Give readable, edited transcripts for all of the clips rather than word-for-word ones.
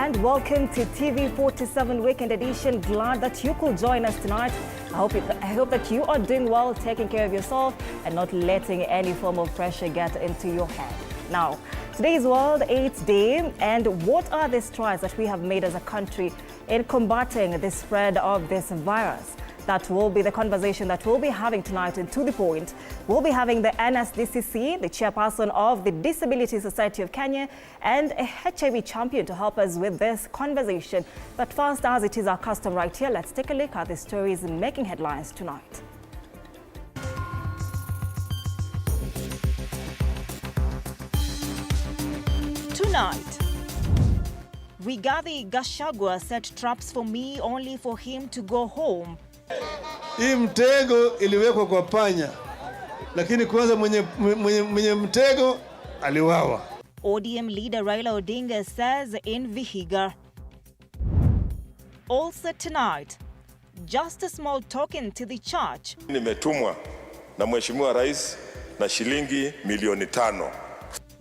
and welcome to TV47 Weekend Edition. Glad that you could join us tonight. I hope that you are doing well, taking care of yourself and not letting any form of pressure get into your head. Now, today is World AIDS Day, and what are the strides that we have made as a country in combating the spread of this virus? That will be the conversation that we'll be having tonight. And to the point, we'll be having the NSDCC, the chairperson of the Disability Society of Kenya, and a HIV champion to help us with this conversation. But first, as it is our custom right here, let's take a look at the stories making headlines tonight. Tonight, Rigathi Gachagua set traps for me only for him to go home. Hii mtego iliwekwa kwa panya, lakini kwanza mwenye mtego aliwawa. ODM leader Raila Odinga says in Vihiga. Also tonight, just a small token to the church. Nimetumwa na Mheshimiwa Rais na shilingi milioni 5.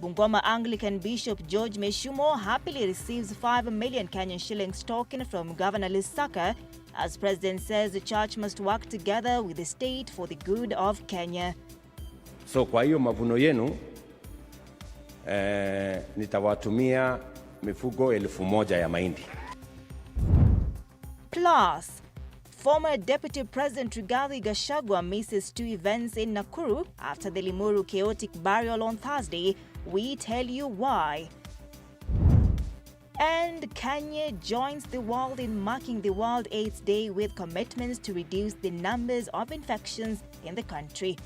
Bungoma Anglican Bishop George Meshumo happily receives 5 million Kenyan shillings token from Governor Lusaka, as President says the church must work together with the state for the good of Kenya. So kwa hiyo mavuno yenu nitawatumia mifugo 1,000 ya mahindi. Plus, former Deputy President Rigathi Gachagua misses 2 events in Nakuru after the Limuru chaotic burial on Thursday. We tell you why. And Kenya joins the world in marking the World AIDS Day with commitments to reduce the numbers of infections in the country.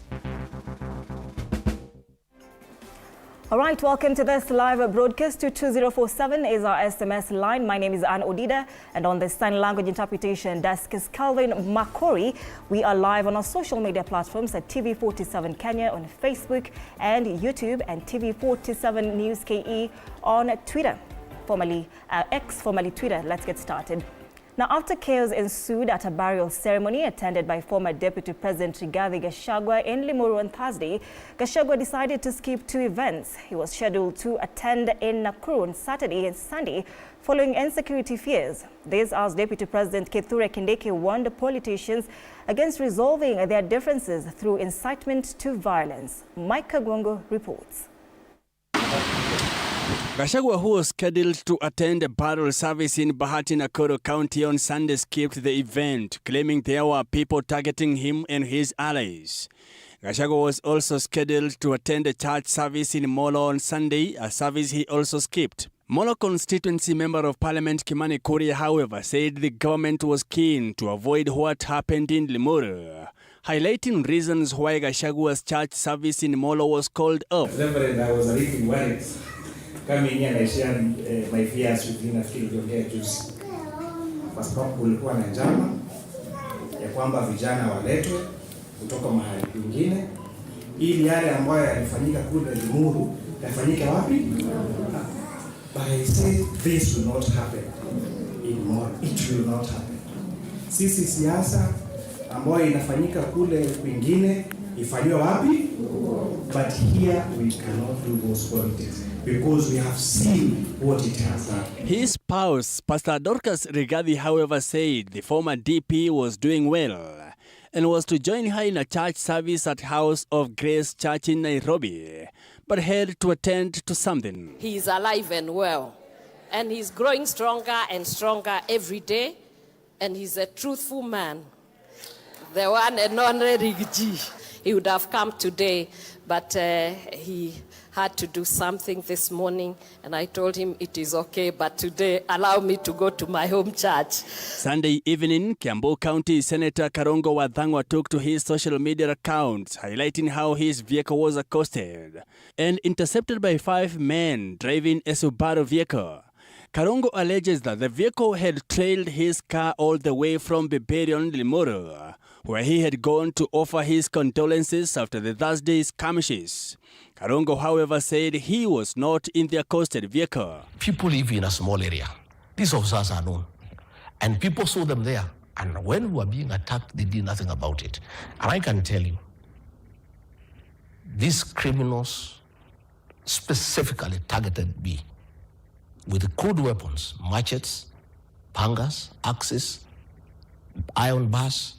All right, welcome to this live broadcast. 22047 is our SMS line. My name is Odida, and on the sign language interpretation desk is Calvin Makori. We are live on our social media platforms at TV47 Kenya on Facebook and YouTube, and TV47 News KE on Twitter, formerly X, formerly Twitter. Let's get started. Now, after chaos ensued at a burial ceremony attended by former Deputy President Rigathi Gachagua in Limuru on Thursday, Gachagua decided to skip 2 events. He was scheduled to attend in Nakuru on Saturday and Sunday following insecurity fears. This as Deputy President Kithure Kindiki warned politicians against resolving their differences through incitement to violence. Mike Kagwango reports. Gachagua, who was scheduled to attend a burial service in Bahati Nakuru County on Sunday, skipped the event, claiming there were people targeting him and his allies. Gachagua was also scheduled to attend a church service in Molo on Sunday, a service he also skipped. Molo constituency member of Parliament Kimani Kuria, however, said the government was keen to avoid what happened in Limuru, highlighting reasons why Gachagua's church service in Molo was called off. Reverend, I was a little worried coming here and I shared my fears with you nafikiri juzi, kwa sababu kulikuwa na njama ya kwamba vijana waletwe kutoka mahali pengine ili yale ambayo yalifanyika kule Limuru yafanyike wapi? But I say this will not happen in Moro. It will not happen. Sisi siasa ambayo inafanyika kule kwingine ifanywe wapi? But here we cannot do those politics, because we have seen what it has done. His spouse, Pastor Dorcas Rigathi, however, said the former DP was doing well and was to join her in a church service at House of Grace Church in Nairobi, but had to attend to something. He is alive and well, and he's growing stronger and stronger every day, and he's a truthful man. The one and only Rigji. He would have come today, but he had to do something this morning, and I told him it is okay, but today allow me to go to my home church. Sunday evening, Kiambu County Senator Karongo Wathangwa took to his social media accounts, highlighting how his vehicle was accosted and intercepted by 5 men driving a Subaru vehicle. Karongo alleges that the vehicle had trailed his car all the way from Biberion, Limuru, where he had gone to offer his condolences after the Thursday's skirmishes. Karongo, however, said he was not in the accosted vehicle. People live in a small area. These officers are known. And people saw them there. And when we were being attacked, they did nothing about it. And I can tell you, these criminals specifically targeted me. with crude weapons, machetes, pangas, axes, iron bars.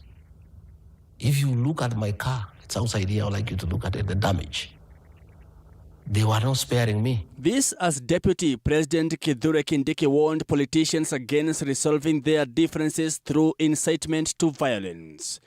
If you look at my car, it's outside here, I'd like you to look at it, the damage. They were not sparing me. This as Deputy President Kithure Kindiki warned politicians against resolving their differences through incitement to violence.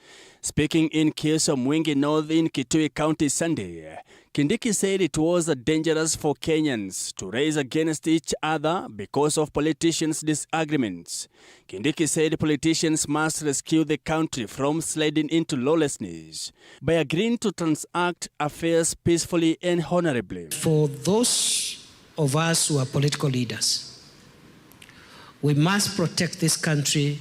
Speaking in Kieso Mwingi North in Kitui County Sunday, Kindiki said it was dangerous for Kenyans to raise against each other because of politicians' disagreements. Kindiki said politicians must rescue the country from sliding into lawlessness by agreeing to transact affairs peacefully and honorably. For those of us who are political leaders, we must protect this country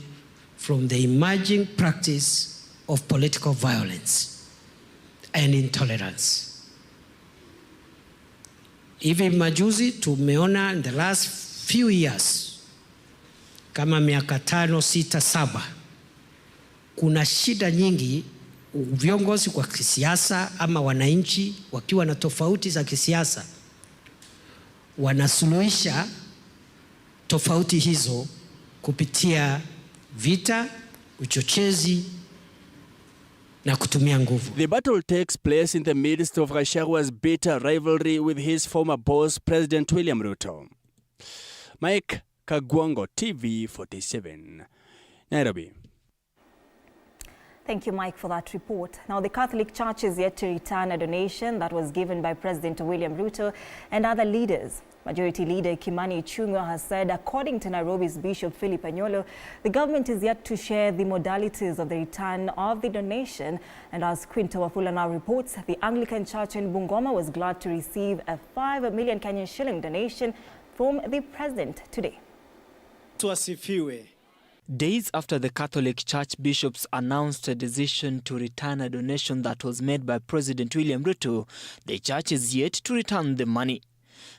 from the emerging practice of political violence and intolerance. Hivi majuzi tumeona in the last few years, kama miaka 5, 6, 7, kuna shida nyingi viongozi kwa kisiasa ama wananchi wakiwa na tofauti za kisiasa wanasuluhisha tofauti hizo kupitia vita, uchochezi na kutumia nguvu. The battle takes place in the midst of Gachagwa's bitter rivalry with his former boss, President William Ruto. Mike Kagwango, TV47, Nairobi. Thank you, Mike, for that report. Now, the Catholic Church is yet to return a donation that was given by President William Ruto and other leaders. Majority Leader Kimani Ichung'wah has said, according to Nairobi's Bishop Philip Anyolo, the government is yet to share the modalities of the return of the donation. And as Quinto Wafula now reports, the Anglican Church in Bungoma was glad to receive a 5 million Kenyan shilling donation from the president today. Days after the Catholic Church bishops announced a decision to return a donation that was made by President William Ruto, the church is yet to return the money.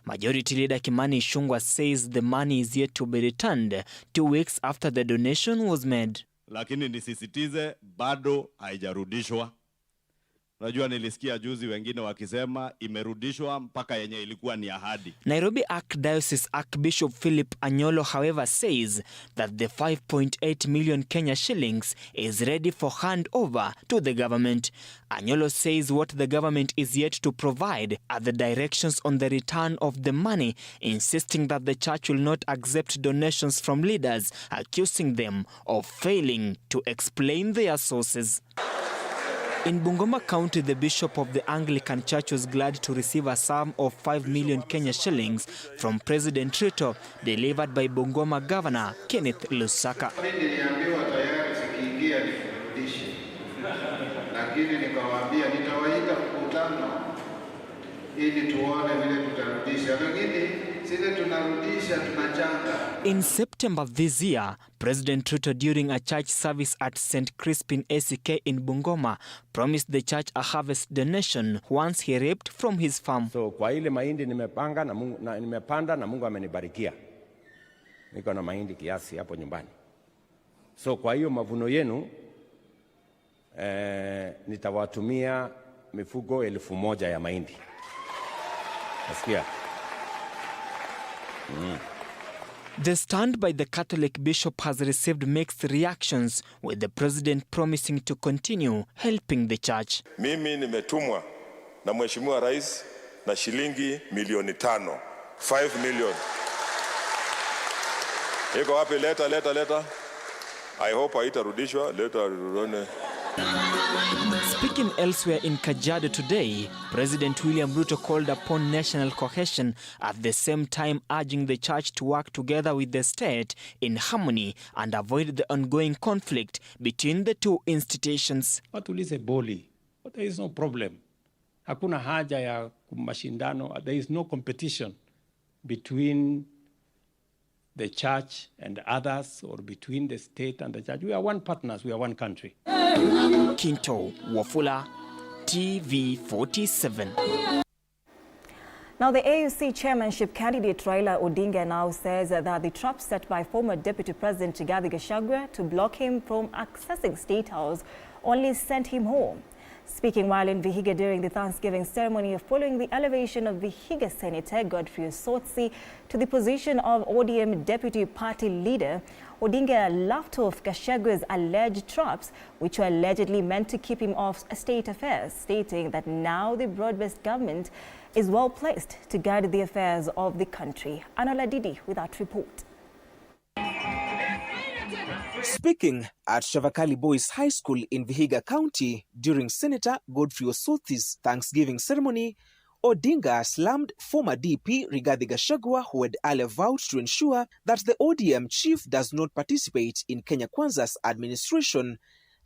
Majority Leader Kimani Ichung'wah says the money is yet to be returned 2 weeks after the donation was made. Lakini nisisitize bado haijarudishwa. Unajua nilisikia juzi wengine wakisema imerudishwa mpaka yenye ilikuwa ni ahadi. Nairobi Archdiocese Archbishop Philip Anyolo, however, says that the 5.8 million Kenya shillings is ready for handover to the government. Anyolo says what the government is yet to provide are the directions on the return of the money, insisting that the church will not accept donations from leaders, accusing them of failing to explain their sources. In Bungoma County, the Bishop of the Anglican Church was glad to receive a sum of 5 million Kenya shillings from President Ruto, delivered by Bungoma Governor Kenneth Lusaka. Niliambiwa tayari sikiingia nifundishe, lakini nikawaambia nitawaita mkutano ili tuone vile tutarudisha, lakini sisi tunarudisha tunachanga. In September this year, President Ruto, during a church service at St. Crispin ACK in Bungoma, promised the church a harvest donation once he reaped from his farm. So kwa ile mahindi nimepanda na Mungu amenibarikia. Niko na mahindi kiasi hapo nyumbani. So kwa hiyo mavuno yenu nitawatumia mifugo 1,000 ya mahindi. Nasikia. The stand by the Catholic bishop has received mixed reactions, with the president promising to continue helping the church. Mimi nimetumwa na Mheshimiwa Rais na shilingi milioni 5. 5 million. Iko wapi? Leta. I hope haitarudishwa. Leta rudone. Speaking elsewhere in Kajiado today, President William Ruto called upon national cohesion, at the same time urging the church to work together with the state in harmony and avoid the ongoing conflict between the two institutions. Watulize boli. There is no problem. Hakuna haja ya mashindano. There is no competition between the church and others, or between the state and the church. We are one partners, we are one country. Quinto Wafula, TV47. Now, the AUC chairmanship candidate Raila Odinga now says that the trap set by former Deputy President Rigathi Gachagua to block him from accessing State House only sent him home. Speaking while in Vihiga during the Thanksgiving ceremony following the elevation of Vihiga Senator Godfrey Osotsi to the position of ODM Deputy Party Leader, Odinga laughed off Gachagwa's alleged traps, which were allegedly meant to keep him off state affairs, stating that now the broad-based government is well placed to guide the affairs of the country. Odida with that report. Speaking at Shavakali Boys High School in Vihiga County during Senator Godfrey Osothi's Thanksgiving ceremony, Odinga slammed former DP Rigathi Gachagua, who had earlier vowed to ensure that the ODM chief does not participate in Kenya Kwanza's administration,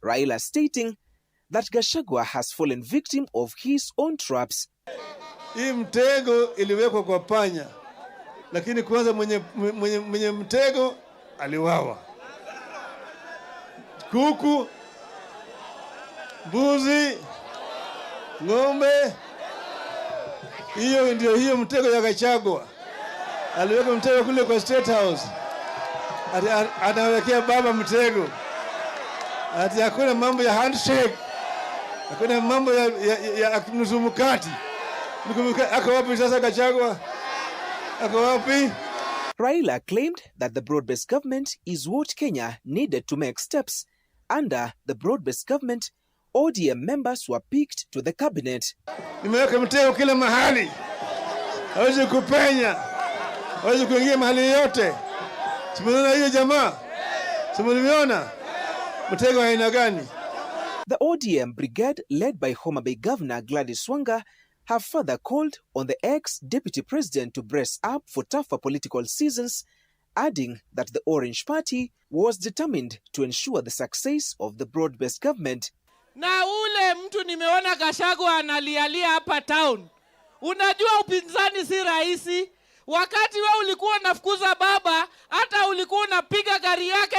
Raila stating that Gachagua has fallen victim of his own traps. Hii mtego iliwekwa kwa panya, lakini kwanza mwenye mtego aliwawa. Kuku, mbuzi, ng'ombe, hiyo mtego ya Gachagua. Aliweka mtego kule kwa State House. Anawekea baba mtego. Ati hakuna mambo ya handshake. Hakuna mambo ya nusu mkati. Ako wapi sasa Gachagua? Ako wapi? Raila claimed that the broad-based government is what Kenya needed to make steps. Under the broad-based government, ODM members were picked to the cabinet. Nimeweka mtego kila mahali. Hawezi kupenya. Hawezi kuingia mahali yote. Simuona hiyo jamaa? Simuona? Mtego aina gani? The ODM brigade led by Homa Bay Governor Gladys Wanga have further called on the ex-deputy president to brace up for tougher political seasons, adding that the Orange Party was determined to ensure the success of the broad-based government. Na ule mtu nimeona Gachagua analialia hapa town. Unajua upinzani si rahisi. Wakati wewe ulikuwa unafukuza baba, hata ulikuwa unapiga gari yake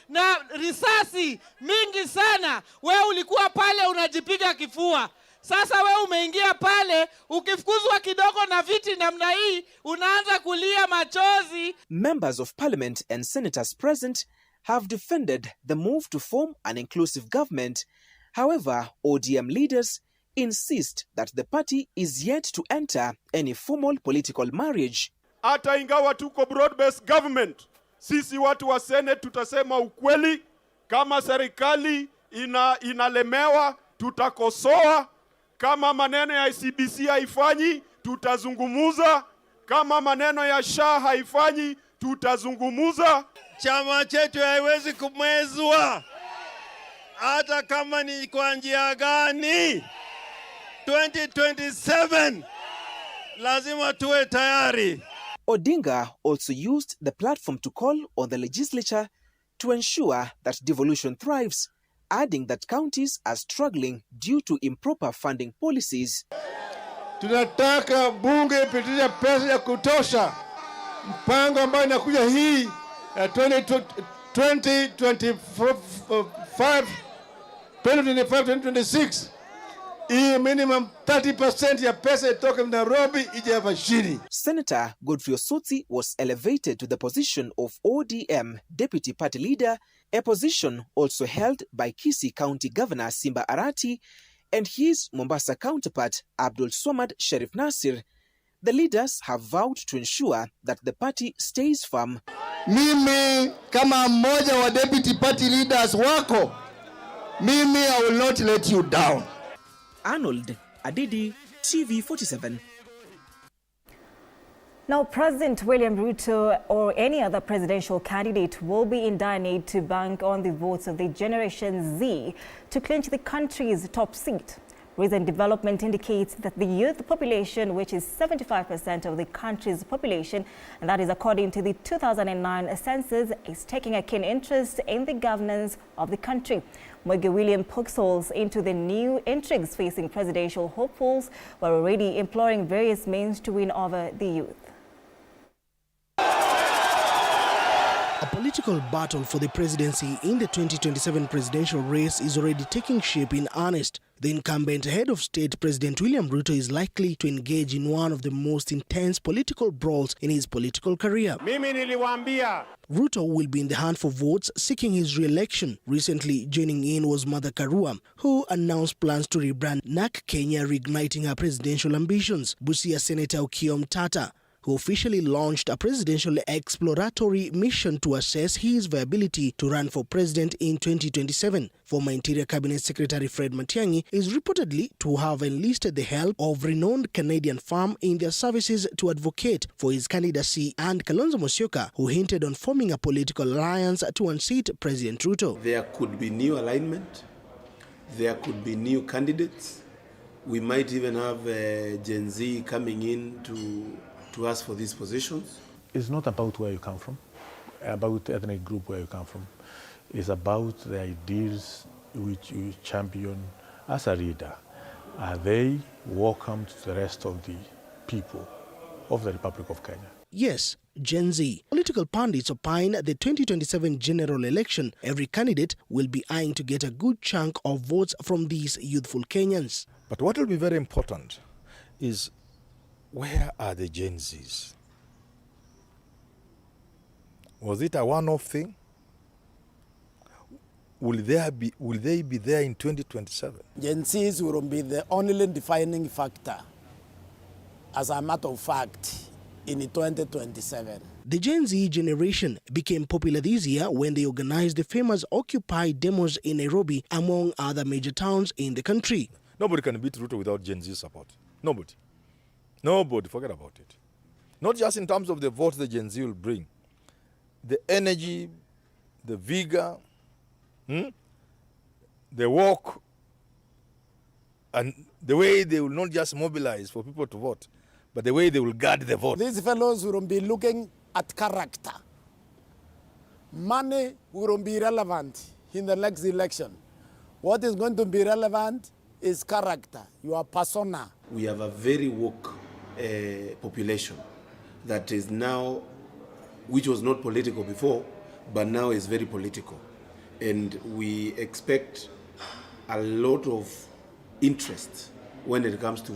na risasi mingi sana. Wewe ulikuwa pale unajipiga kifua. Sasa wewe umeingia pale, ukifukuzwa kidogo na viti namna hii, unaanza kulia machozi. Members of parliament and senators present have defended the move to form an inclusive government. However, ODM leaders insist that the party is yet to enter any formal political marriage. Hata ingawa tuko broad-based government, sisi watu wa Senate tutasema ukweli. Kama serikali inalemewa, tutakosoa. Kama maneno ya CBC haifanyi, tutazungumuza. Kama maneno ya SHA haifanyi, tutazungumuza. Chama chetu haiwezi kumezwa, hata kama ni kwa njia gani. 2027 lazima tuwe tayari. Odinga also used the platform to call on the legislature to ensure that devolution thrives, adding that counties are struggling due to improper funding policies. Tunataka bunge ipitishe pesa ya kutosha. Mpango ambao inakuja hii ya 2025-2026 hii minimum 30% ya pesa itoke Nairobi ije hapa chini. Senator Godfrey Osotsi was elevated to the position of ODM Deputy Party Leader, a position also held by Kisii County Governor Simba Arati and his Mombasa counterpart Abdul Swamad Sharif Nasir. The leaders have vowed to ensure that the party stays firm. Mimi kama mmoja wa deputy party leaders wako, mimi I will not let you down. Odida, TV47. Now, President William Ruto or any other presidential candidate will be in dire need to bank on the votes of the Generation Z to clinch the country's top seat. Recent development indicates that the youth population, which is 75% of the country's population, and that is according to the 2009 census, is taking a keen interest in the governance of the country. Mwege William pokes holes into the new intrigues facing presidential hopefuls, who are already imploring various means to win over the youth. A political battle for the presidency in the 2027 presidential race is already taking shape in earnest. The incumbent head of state, President William Ruto, is likely to engage in one of the most intense political brawls in his political career. Mimi niliwaambia Ruto will be in the hunt for votes seeking his re-election. Recently joining in was Mother Karua, who announced plans to rebrand NAK Kenya, reigniting her presidential ambitions. Busia Senator Okiya Omtatah, who officially launched a presidential exploratory mission to assess his viability to run for president in 2027. Former Interior Cabinet Secretary Fred Matiang'i is reportedly to have enlisted the help of renowned Canadian firm in their services to advocate for his candidacy, and Kalonzo Musyoka, who hinted on forming a political alliance to unseat President Ruto. There could be new alignment. There could be new candidates. We might even have Gen Z coming in to ask for these positions. It's not about where you come from, about ethnic group where you come from. It's about the ideals which you champion as a leader. Are they welcome to the rest of the people of the Republic of Kenya? Yes, Gen Z. Political pundits opine the 2027 general election, every candidate will be eyeing to get a good chunk of votes from these youthful Kenyans. But what will be very important is, where are the Gen Zs? Was it a one-off thing? Will they be there in 2027? Gen Zs will be the only defining factor, as a matter of fact, in 2027. The Gen Z generation became popular this year when they organized the famous Occupy demos in Nairobi, among other major towns in the country. Nobody can beat Ruto without Gen Z support. Nobody. Nobody, forget about it. Not just in terms of the votes the Gen Z will bring. The energy, the vigor, the work, and the way they will not just mobilize for people to vote, but the way they will guard the vote. These fellows will be looking at character. Money will be relevant in the next election. What is going to be relevant is character, your persona. We have a very woke population that is now, which was not political before, but now is very political. And we expect a lot of interest when it comes to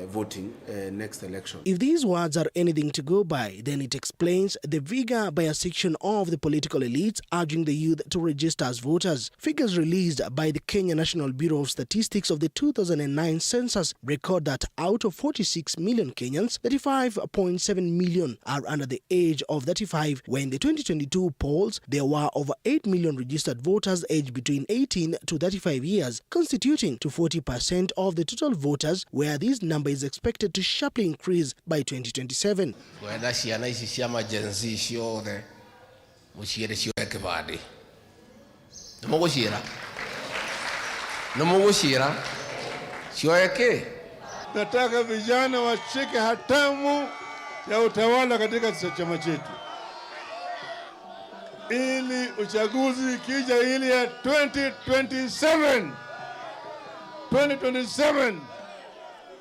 voting next election. If these words are anything to go by, then it explains the vigor by a section of the political elites urging the youth to register as voters. Figures released by the Kenya National Bureau of Statistics of the 2009 census record that out of 46 million Kenyans, 35.7 million are under the age of 35. When in the 2022 polls, there were over 8 million registered voters aged between 18 to 35 years, constituting to 40% of the total voters, where this number is expected to sharply increase by 2027. Nataka vijana washike hatamu ya utawala katika chama chetu, ili uchaguzi kija ili ya 2027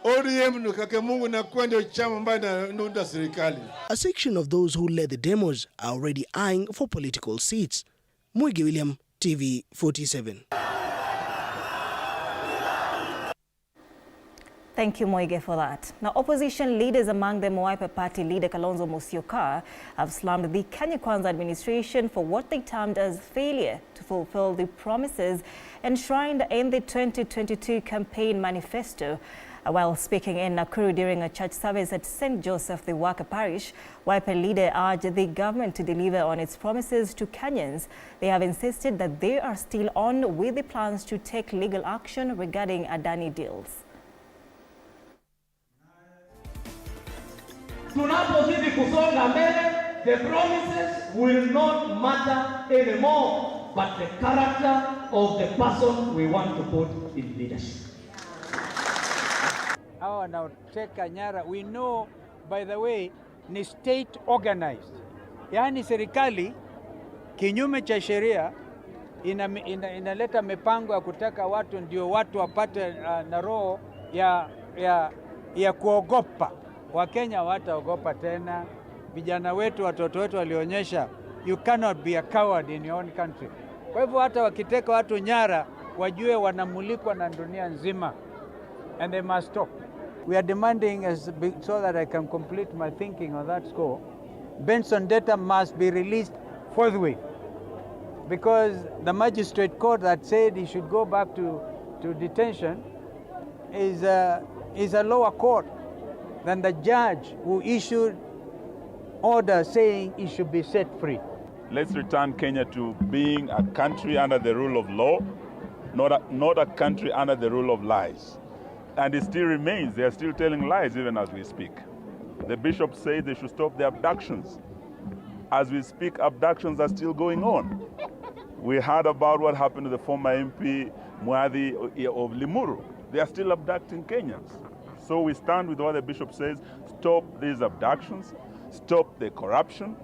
ODM nukake Mungu na kuwa ndio chama ambayo inaunda serikali. A section of those who led the demos are already eyeing for political seats. Mwige William, TV47. Thank you, Moige, for that. Now, opposition leaders, among them Wiper Party leader Kalonzo Musyoka, have slammed the Kenya Kwanza administration for what they termed as failure to fulfill the promises enshrined in the 2022 campaign manifesto. While speaking in Nakuru during a church service at St. Joseph, the Waka Parish, Wiper leader urged the government to deliver on its promises to Kenyans. They have insisted that they are still on with the plans to take legal action regarding Adani deals. Tunapozidi kusonga mbele, the promises will not matter anymore, but the character of the person we want to put in leadership. Hawa wanaoteka nyara, we know by the way, ni state organized. Yaani serikali kinyume cha sheria inaleta mipango ya kutaka watu ndio watu wapate na roho ya kuogopa. Wakenya wataogopa tena. Vijana wetu, watoto wetu walionyesha you cannot be a coward in your own country. Kwa hivyo hata wakiteka watu nyara, wajue wanamulikwa na dunia nzima, and they must stop. We are demanding, so that I can complete my thinking on that score, Benson data must be released forthwith, because the magistrate court that said he should go back to detention is a lower court than the judge who issued order saying he should be set free. Let's return Kenya to being a country under the rule of law, not a country under the rule of lies. And it still remains. They are still telling lies even as we speak. The bishop said they should stop the abductions. As we speak, abductions are still going on. We heard about what happened to the former MP Mwadhi of Limuru. They are still abducting Kenyans. So we stand with what the bishop says: stop these abductions, stop the corruption.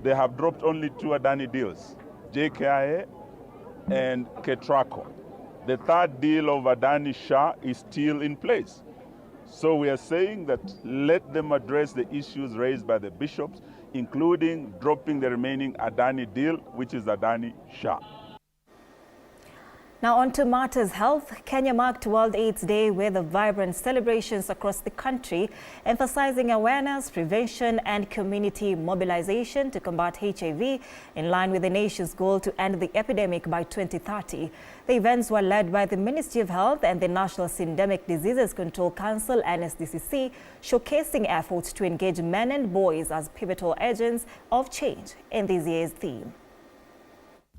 They have dropped only 2 Adani deals, JKIA and Ketraco. The third deal of Adani Shah is still in place. So we are saying that let them address the issues raised by the bishops, including dropping the remaining Adani deal, which is Adani Shah. Now on to matters health. Kenya marked World AIDS Day with vibrant celebrations across the country, emphasizing awareness, prevention and community mobilization to combat HIV in line with the nation's goal to end the epidemic by 2030. The events were led by the Ministry of Health and the National Syndemic Diseases Control Council (NSDCC), showcasing efforts to engage men and boys as pivotal agents of change in this year's theme.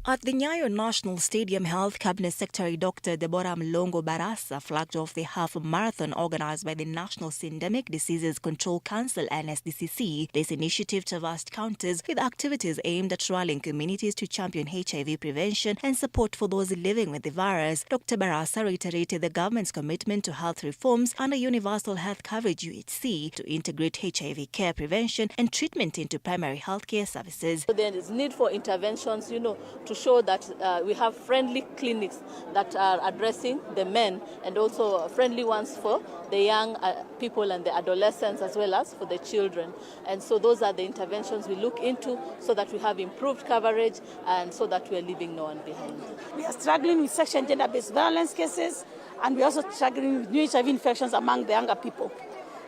At the Nyayo National Stadium, Health Cabinet Secretary Dr. Deborah Mlongo Barasa flagged off the half marathon organized by the National Syndemic Diseases Control Council (NSDCC). This initiative traversed counties with activities aimed at rallying communities to champion HIV prevention and support for those living with the virus. Dr. Barasa reiterated the government's commitment to health reforms under Universal Health Coverage (UHC) to integrate HIV care prevention and treatment into primary healthcare services. So there is need for interventions, to show that we have friendly clinics that are addressing the men, and also friendly ones for the young people and the adolescents, as well as for the children. And so those are the interventions we look into, so that we have improved coverage and so that we are leaving no one behind. We are struggling with sexual and gender-based violence cases, and we are also struggling with new HIV infections among the younger people.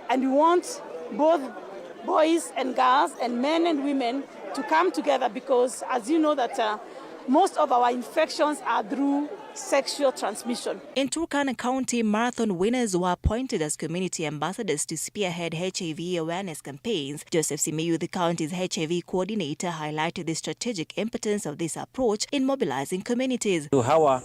And we want both boys and girls and men and women to come together, because as you know that most of our infections are through sexual transmission. In Turkana County, marathon winners were appointed as community ambassadors to spearhead HIV awareness campaigns. Joseph Simiyu, the county's HIV coordinator, highlighted the strategic impotence of this approach in mobilizing communities. Hawa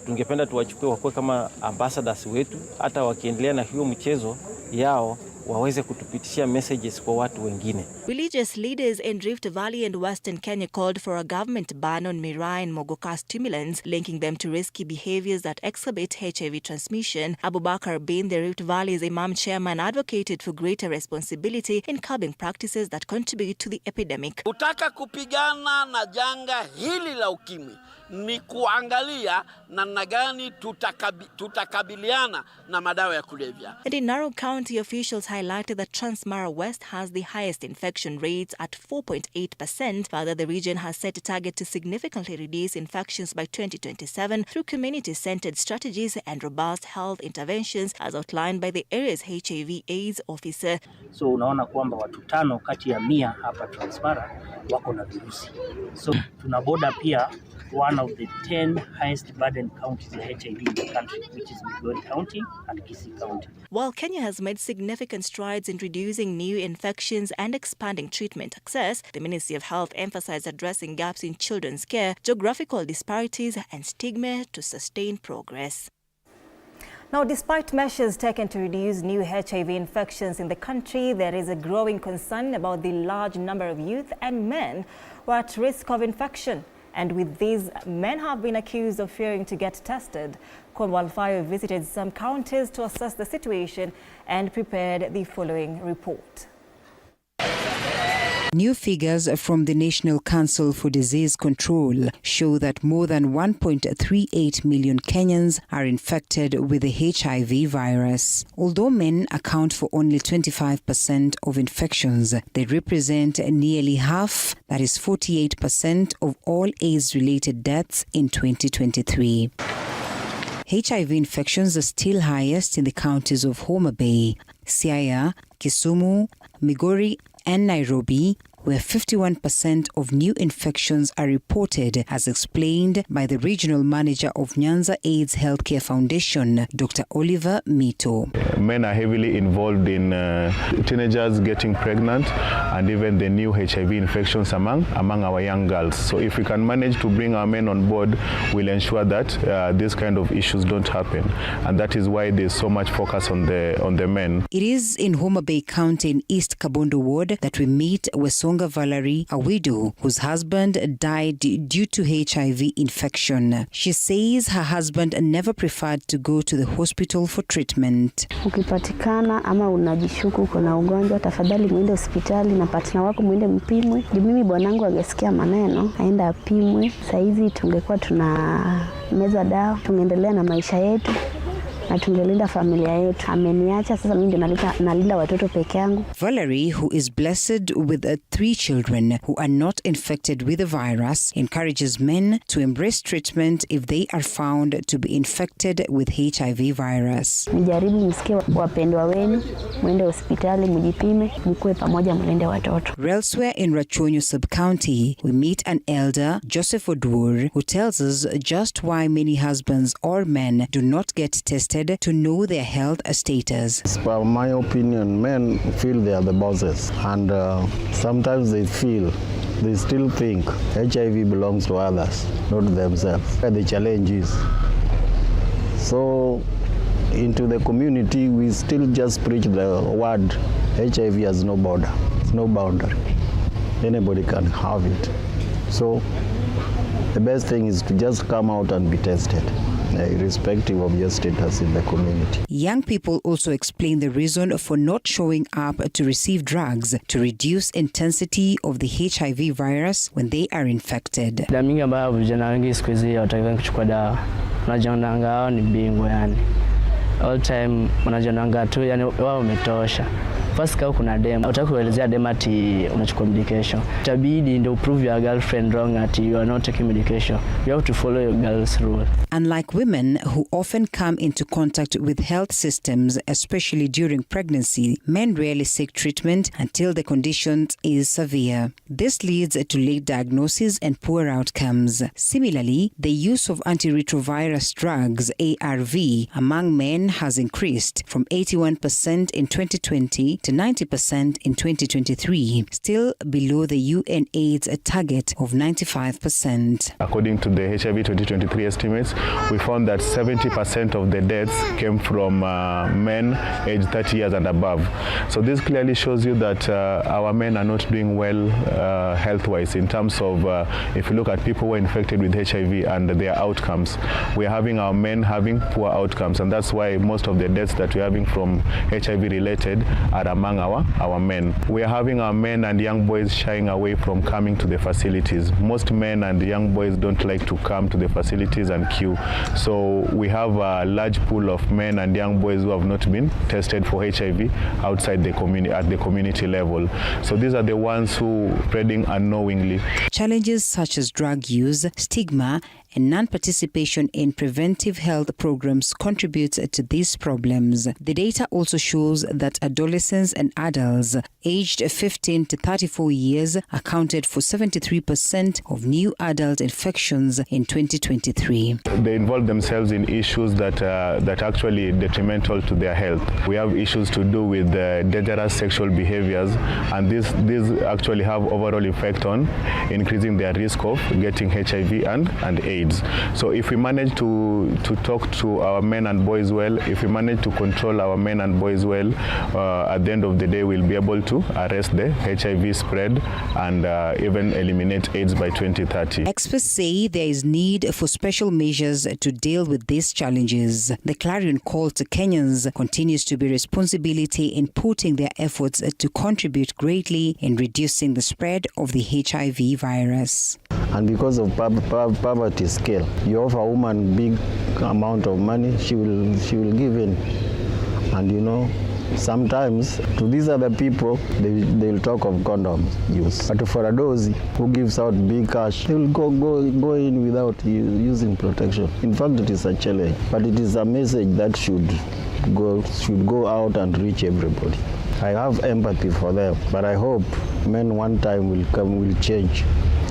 tungependa tuwachukue wakuwe kama ambassadors wetu, hata wakiendelea na hiyo mchezo yao waweze kutupitishia messages kwa watu wengine. Religious leaders in Rift Valley and Western Kenya called for a government ban on Miraa and Mogoka stimulants, linking them to risky behaviors that exacerbate HIV transmission. Abubakar Bin, the Rift Valley's Imam chairman, advocated for greater responsibility in curbing practices that contribute to the epidemic. Kutaka kupigana na janga hili la ukimwi ni kuangalia namna gani tutakabiliana na madawa ya kulevya. And in Narok County, officials highlighted that Transmara West has the highest infection rates at 4.8%. Further, the region has set a target to significantly reduce infections by 2027 through community-centered strategies and robust health interventions, as outlined by the area's HIV/AIDS officer. So unaona kwamba watu 5 kati ya 100 hapa Transmara wako na virusi. So tunaboda pia one of the 10 highest burden counties of HIV in the country, which is Migori County and Kisii County. While Kenya has made significant strides in reducing new infections and expanding treatment access, the Ministry of Health emphasized addressing gaps in children's care, geographical disparities and stigma to sustain progress. Now, despite measures taken to reduce new HIV infections in the country, there is a growing concern about the large number of youth and men who are at risk of infection. And with these, men have been accused of fearing to get tested. Cornwall Fire visited some counties to assess the situation and prepared the following report. New figures from the National Council for Disease Control show that more than 1.38 million Kenyans are infected with the HIV virus. Although men account for only 25% of infections, they represent nearly half, that is 48% of all AIDS-related deaths in 2023. HIV infections are still highest in the counties of Homa Bay, Siaya, Kisumu, Migori, and Nairobi, where 51% of new infections are reported, as explained by the regional manager of Nyanza AIDS Healthcare Foundation, Dr. Oliver Mito. Men are heavily involved in teenagers getting pregnant and even the new HIV infections among our young girls. So if we can manage to bring our men on board, we'll ensure that these kind of issues don't happen. And that is why there's so much focus on the men. It is in Homa Bay County in East Kabondo Ward that we meet Wesonga Valerie, a widow whose husband died due to HIV infection. She says her husband never preferred to go to the hospital for treatment. Ukipatikana ama unajishuku kuna ugonjwa, tafadhali muende hospitali na partner wako muende mpimwe. Mimi bwanangu angesikia maneno, aenda apimwe. Saizi tungekuwa tuna meza dawa, tungeendelea na maisha yetu. Na tungelinda familia yetu. Ameniacha sasa, mimi ndio nalinda watoto peke yangu. Valerie, who is blessed with 3 children who are not infected with the virus, encourages men to embrace treatment if they are found to be infected with HIV virus. Nijaribu msikie wapendwa wenu, mwende hospitali mjipime, mkue pamoja mlinde watoto. Elsewhere in Rachonyo sub-county, we meet an elder, Joseph Odur, who tells us just why many husbands or men do not get tested to know their health status. As per my opinion, men feel they are the bosses, and sometimes they still think HIV belongs to others, not themselves. The challenge is, so into the community, we still just preach the word HIV has no border, it's no boundary. Anybody can have it. So the best thing is to just come out and be tested, irrespective of your status in the community. Young people also explain the reason for not showing up to receive drugs to reduce intensity of the HIV virus when they are infected. Dawa mingi ambayo vijana wengi siku hizi hawataki kuchukua dawa. Wanajionanga hao ni bingwa yani. All time wanajionanga tu yani wao wametosha. First kama kuna dem, utaki kuelezea dem ati unachukua medication. Itabidi ndio prove your girlfriend wrong ati you are not taking medication. You have to follow your girl's rule. Unlike women who often come into contact with health systems, especially during pregnancy, men rarely seek treatment until the condition is severe. This leads to late diagnosis and poor outcomes. Similarly, the use of antiretrovirus drugs, ARV, among men has increased from 81% in 2020 to 90% in 2023, still below the UN AIDS target of 95%. According to the HIV 2023 estimates, we found that 70% of the deaths came from men aged 30 years and above. So this clearly shows you that our men are not doing well health-wise in terms of, if you look at people who are infected with HIV and their outcomes, we are having our men having poor outcomes, and that's why most of the deaths that we're having from HIV-related are among our men. We are having our men and young boys shying away from coming to the facilities. Most men and young boys don't like to come to the facilities and queue. So we have a large pool of men and young boys who have not been tested for HIV outside the community, at the community level. So these are the ones who are spreading unknowingly. Challenges such as drug use, stigma, and non-participation in preventive health programs contributes to these problems. The data also shows that adolescents and adults aged 15 to 34 years accounted for 73% of new adult infections in 2023. They involve themselves in issues that actually detrimental to their health. We have issues to do with dangerous sexual behaviors, and these actually have overall effect on increasing their risk of getting HIV and AIDS. So if we manage to talk to our men and boys well, if we manage to control our men and boys well, at the end of the day we'll be able to arrest the HIV spread and even eliminate AIDS by 2030. Experts say there is need for special measures to deal with these challenges. The clarion call to Kenyans continues to be responsibility in putting their efforts to contribute greatly in reducing the spread of the HIV virus. And because of poverty scale, you offer a woman big amount of money, she will give in. And Sometimes to these other people, they'll talk of condom use. But for a dozy who gives out big cash, they will go in without using protection. In fact, it is a challenge, but it is a message that should go out and reach everybody. I have empathy for them, but I hope men one time will change.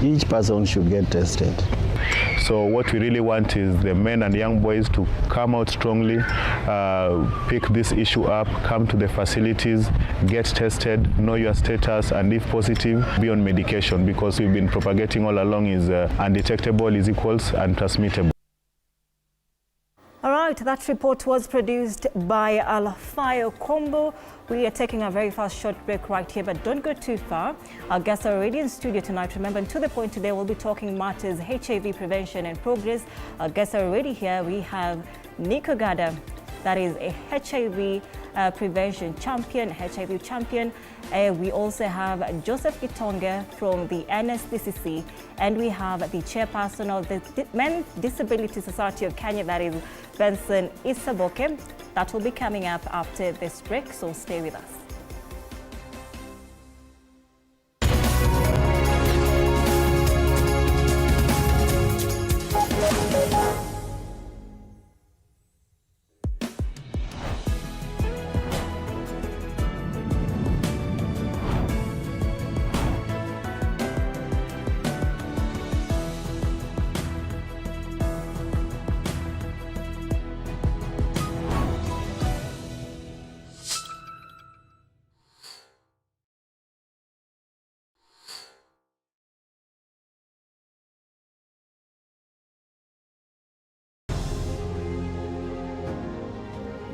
Each person should get tested. So what we really want is the men and young boys to come out strongly, pick this issue up, come to the facilities, get tested, know your status, and if positive, be on medication, because we've been propagating all along is undetectable is equals untransmittable. All right, that report was produced by Alfayo Kombo. We are taking a very fast short break right here, but don't go too far. Our guests are already in studio tonight. Remember, and to the point today, we'll be talking matters HIV prevention and progress. Our guests are already here. We have Nico Gada, that is a HIV prevention champion, HIV champion. We also have Joseph Gitonga from the NSDCC, and we have the chairperson of the Men Disability Society of Kenya, that is Benson Isaboke. That will be coming up after this break, so stay with us.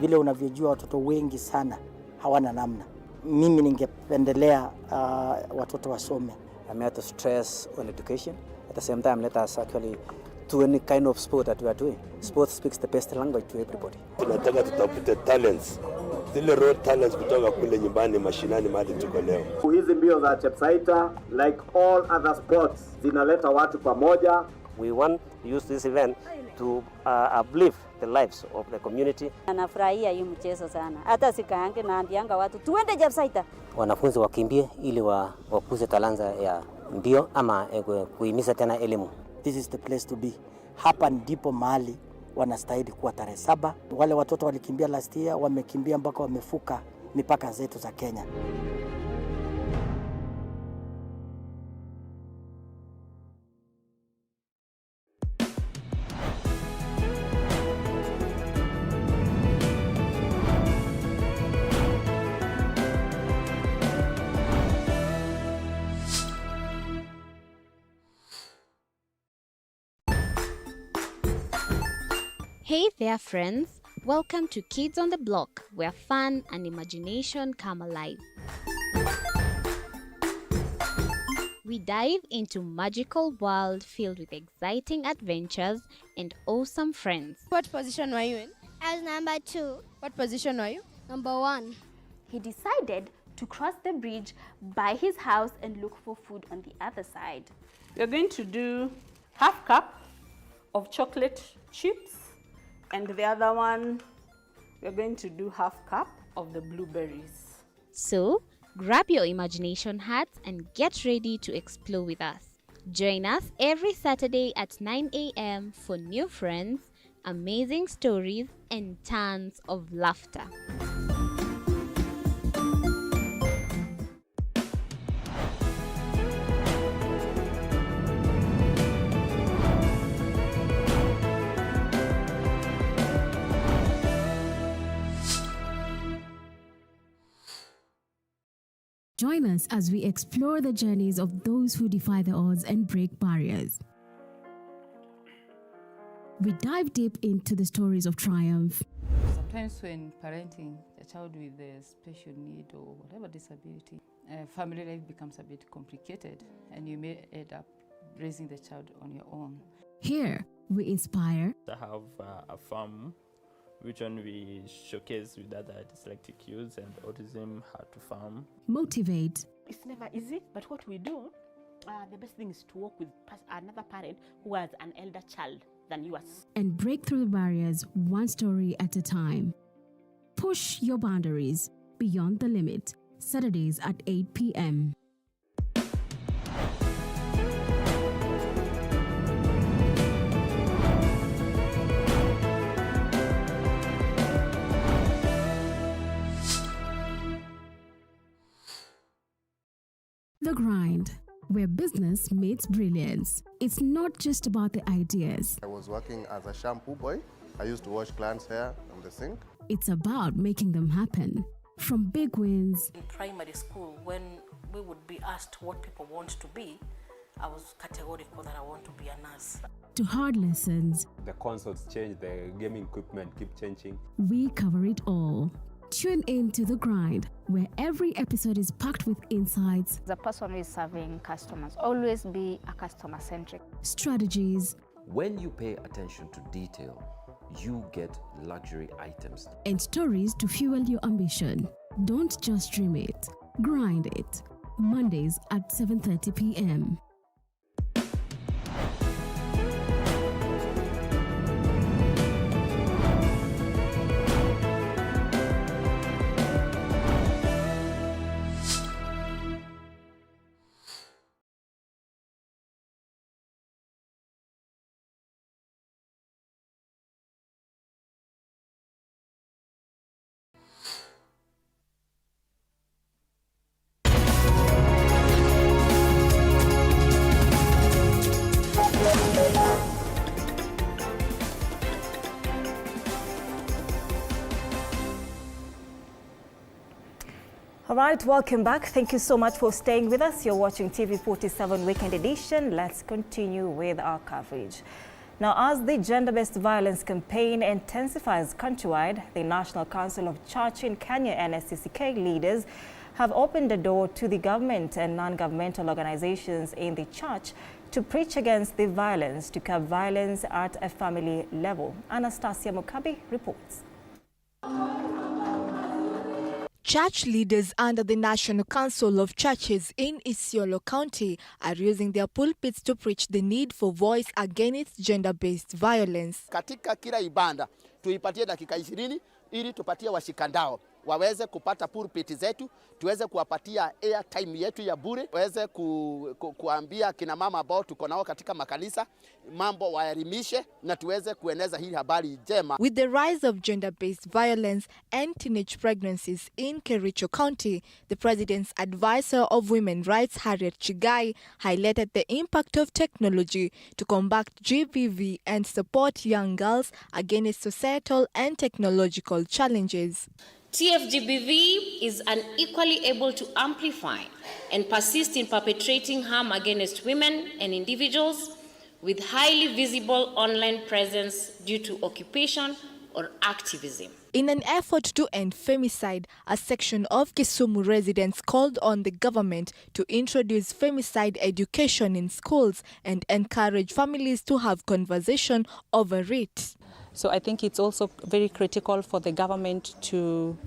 Vile unavyojua watoto wengi sana hawana namna. Mimi ningependelea watoto wasome. I'm here to stress on education. At the same time, let us actually do any kind of sport that we are doing. Sport speaks the best language to everybody. Tunataka tutafute talents. Zile raw talents kutoka kule nyumbani mashinani mahali tuko leo. Hizi mbio za Chepsaita, like all other sports, zinaleta watu pamoja. We want to use this event to uplift the lives of the community. Anafurahia hii mchezo sana. Hata sikaange na ambianga watu tuende Chepsaita. Wanafunzi wakimbie ili wakuze talanta ya mbio ama kuhimiza tena elimu. This is the place to be. Hapa ndipo mahali wanastahili kuwa tarehe 7. Wale watoto walikimbia last year, wamekimbia mpaka wamefuka mipaka zetu za Kenya. Hey there friends, welcome to Kids on the Block, where fun and imagination come alive. We dive into magical world filled with exciting adventures and awesome friends. What position were you in? I was number 2. What position were you? Number 1. He decided to cross the bridge by his house and look for food on the other side. We're going to do half cup of chocolate chips, and the other one, we're going to do half cup of the blueberries. So, grab your imagination hats and get ready to explore with us. Join us every Saturday at 9 a.m. for new friends, amazing stories, and tons of laughter. Join us as we explore the journeys of those who defy the odds and break barriers. We dive deep into the stories of triumph. Sometimes when parenting a child with a special need or whatever disability, family life becomes a bit complicated and you may end up raising the child on your own. Here, we inspire. I have a farm which one we showcase with other dyslexic youths and autism, how to farm. Motivate. It's never easy, but what we do, the best thing is to work with another parent who has an elder child than yours. And break through the barriers one story at a time. Push your boundaries. Beyond the Limit, Saturdays at 8 p.m. The Grind, where business meets brilliance. It's not just about the ideas. I was working as a shampoo boy. I used to wash clients' hair on the sink. It's about making them happen. From big wins. In primary school, when we would be asked what people want to be, I was categorical that I want to be a nurse. To hard lessons. The consoles change, the gaming equipment keep changing. We cover it all. Tune in to The Grind, where every episode is packed with insights. The person who is serving customers, always be a customer-centric. Strategies. When you pay attention to detail, you get luxury items. And stories to fuel your ambition. Don't just dream it, grind it. Mondays at 7:30 p.m. All right, welcome back. Thank you so much for staying with us. You're watching TV47 Weekend Edition. Let's continue with our coverage. Now, as the gender-based violence campaign intensifies countrywide, the National Council of Church in Kenya NSCCK leaders have opened the door to the government and non-governmental organizations in the church to preach against the violence, to curb violence at a family level. Anastasia Mukabi reports. Church leaders under the National Council of Churches in Isiolo County are using their pulpits to preach the need for voice against gender-based violence. Katika kila ibada tuipatie dakika 20 ili tupatie washikandao waweze kupata pulpiti zetu, tuweze kuwapatia airtime yetu ya bure, waweze kuambia kina mama ambao tuko nao katika makanisa mambo waelimishe na tuweze kueneza hii habari njema. With the rise of gender-based violence and teenage pregnancies in Kericho County, the President's Advisor of Women Rights, Harriet Chigai, highlighted the impact of technology to combat GBV and support young girls against societal and technological challenges. TFGBV is unequally able to amplify and persist in perpetrating harm against women and individuals with highly visible online presence due to occupation or activism. In an effort to end femicide, a section of Kisumu residents called on the government to introduce femicide education in schools and encourage families to have conversation over it. So I think it's also very critical for the government to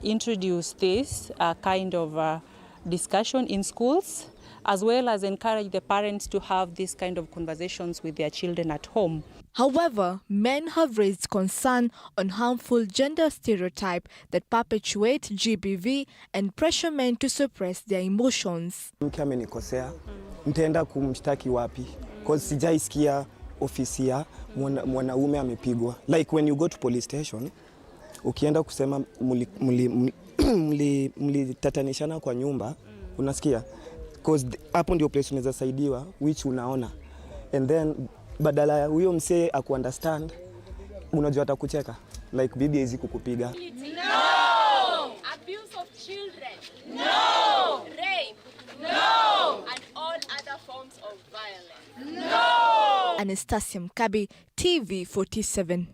introduce this kind of discussion in schools, as well as encourage the parents to have these kind of conversations with their children at home. However, men have raised concern on harmful gender stereotype that perpetuate GBV and pressure men to suppress their emotions. Mke amenikosea, nitaenda kumshtaki wapi? Because sijaisikia ofisi ya mwanaume amepigwa. Like when you go to police station, ukienda kusema mlitatanishana kwa nyumba, unasikia? Because hapo ndio place unaweza saidiwa, which unaona. And then badala ya huyo msee akuunderstand, unajua atakucheka. Like bibi hizi kukupiga. No! Abuse of children. No! Rape. No! And all other forms of violence. No! Anastasia Mkabi, TV47.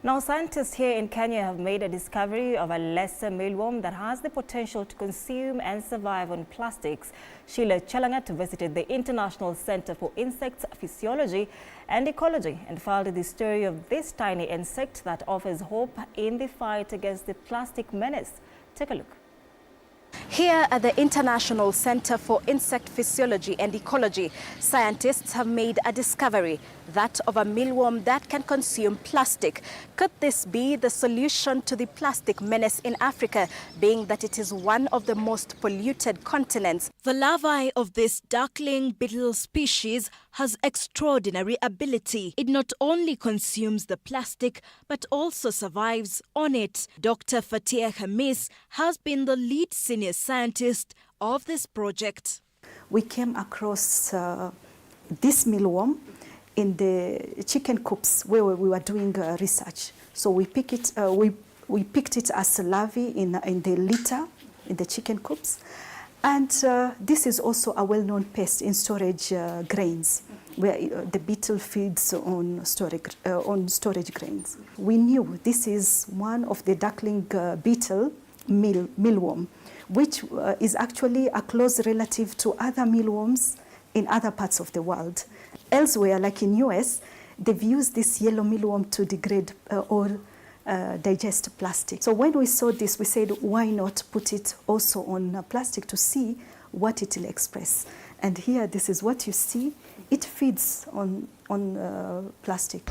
Now, scientists here in Kenya have made a discovery of a lesser mealworm that has the potential to consume and survive on plastics. Sheila Chelangat visited the International Center for Insect Physiology and Ecology and filed the story of this tiny insect that offers hope in the fight against the plastic menace. Take a look. Here at the International Center for Insect Physiology and Ecology, scientists have made a discovery. that of a mealworm that can consume plastic. Could this be the solution to the plastic menace in Africa, being that it is one of the most polluted continents? The larvae of this darkling beetle species has extraordinary ability. It not only consumes the plastic, but also survives on it. Dr. Fatia Khamis has been the lead senior scientist of this project. We came across this mealworm in the chicken coops where we were doing research. So we picked it as a larvae in the litter, in the chicken coops. And this is also a well-known pest in storage grains, where the beetle feeds on storage grains. We knew this is one of the darkling beetle mealworm, which is actually a close relative to other mealworms in other parts of the world. Elsewhere, like in US, they've used this yellow mealworm to degrade or digest plastic. So when we saw this, we said, why not put it also on plastic to see what it will express? And here, this is what you see. It feeds on plastic.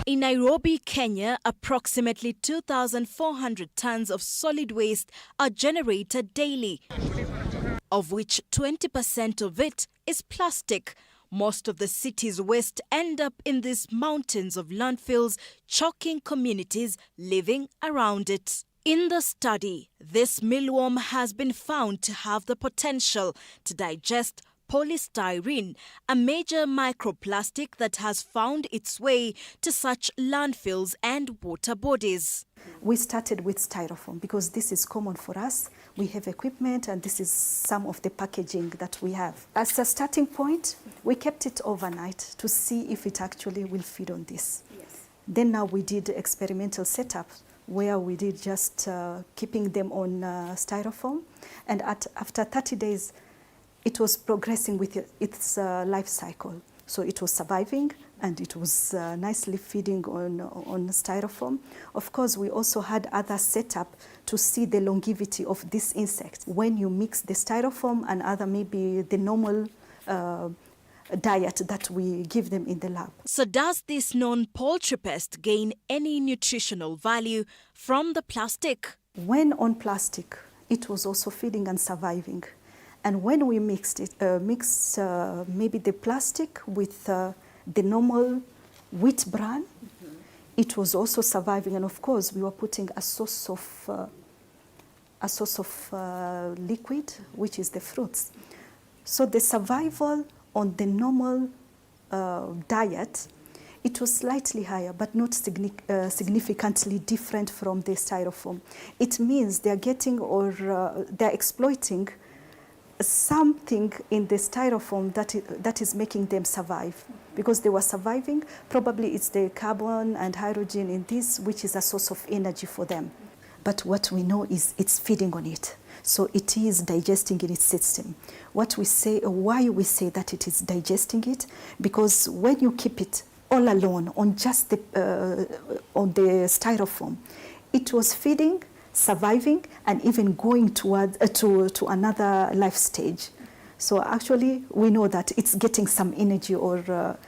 In Nairobi, Kenya, approximately 2,400 tons of solid waste are generated daily, of which 20% of it is plastic. Most of the city's waste end up in these mountains of landfills, choking communities living around it. In the study, this mealworm has been found to have the potential to digest polystyrene, a major microplastic that has found its way to such landfills and water bodies. We started with styrofoam because this is common for us. We have equipment and this is some of the packaging that we have. As a starting point, we kept it overnight to see if it actually will feed on this. Yes. Then now we did experimental setup where we did just keeping them on styrofoam, and after 30 days, it was progressing with its life cycle. So it was surviving and it was nicely feeding on styrofoam. Of course, we also had other setup to see the longevity of this insect. When you mix the styrofoam and other maybe the normal diet that we give them in the lab. So does this non-poultry pest gain any nutritional value from the plastic? When on plastic, it was also feeding and surviving. And when we mixed it, maybe the plastic with the normal wheat bran, it was also surviving. And of course, we were putting a source of liquid, which is the fruits. So the survival on the normal diet, it was slightly higher, but not significantly different from the styrofoam. It means they're getting or they're exploiting something in the styrofoam that is making them survive. Because they were surviving, probably it's the carbon and hydrogen in this, which is a source of energy for them. But what we know is it's feeding on it. So it is digesting in its system. What we say, why we say that it is digesting it, because when you keep it all alone on just on the styrofoam, it was feeding, surviving, and even going toward to another life stage. So actually, we know that it's getting some energy or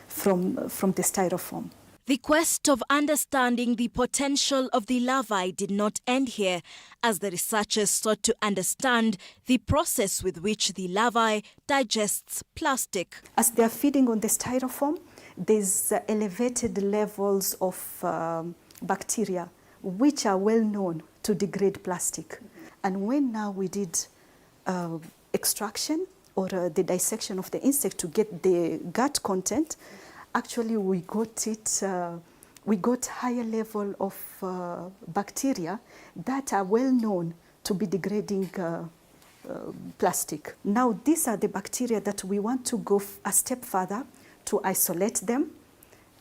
from the styrofoam. The quest of understanding the potential of the larvae did not end here, as the researchers sought to understand the process with which the larvae digests plastic. As they are feeding on the styrofoam, there's elevated levels of bacteria, which are well known to degrade plastic. And when now we did extraction or the dissection of the insect to get the gut content, actually we got higher level of bacteria that are well known to be degrading plastic. Now these are the bacteria that we want to go a step further to isolate them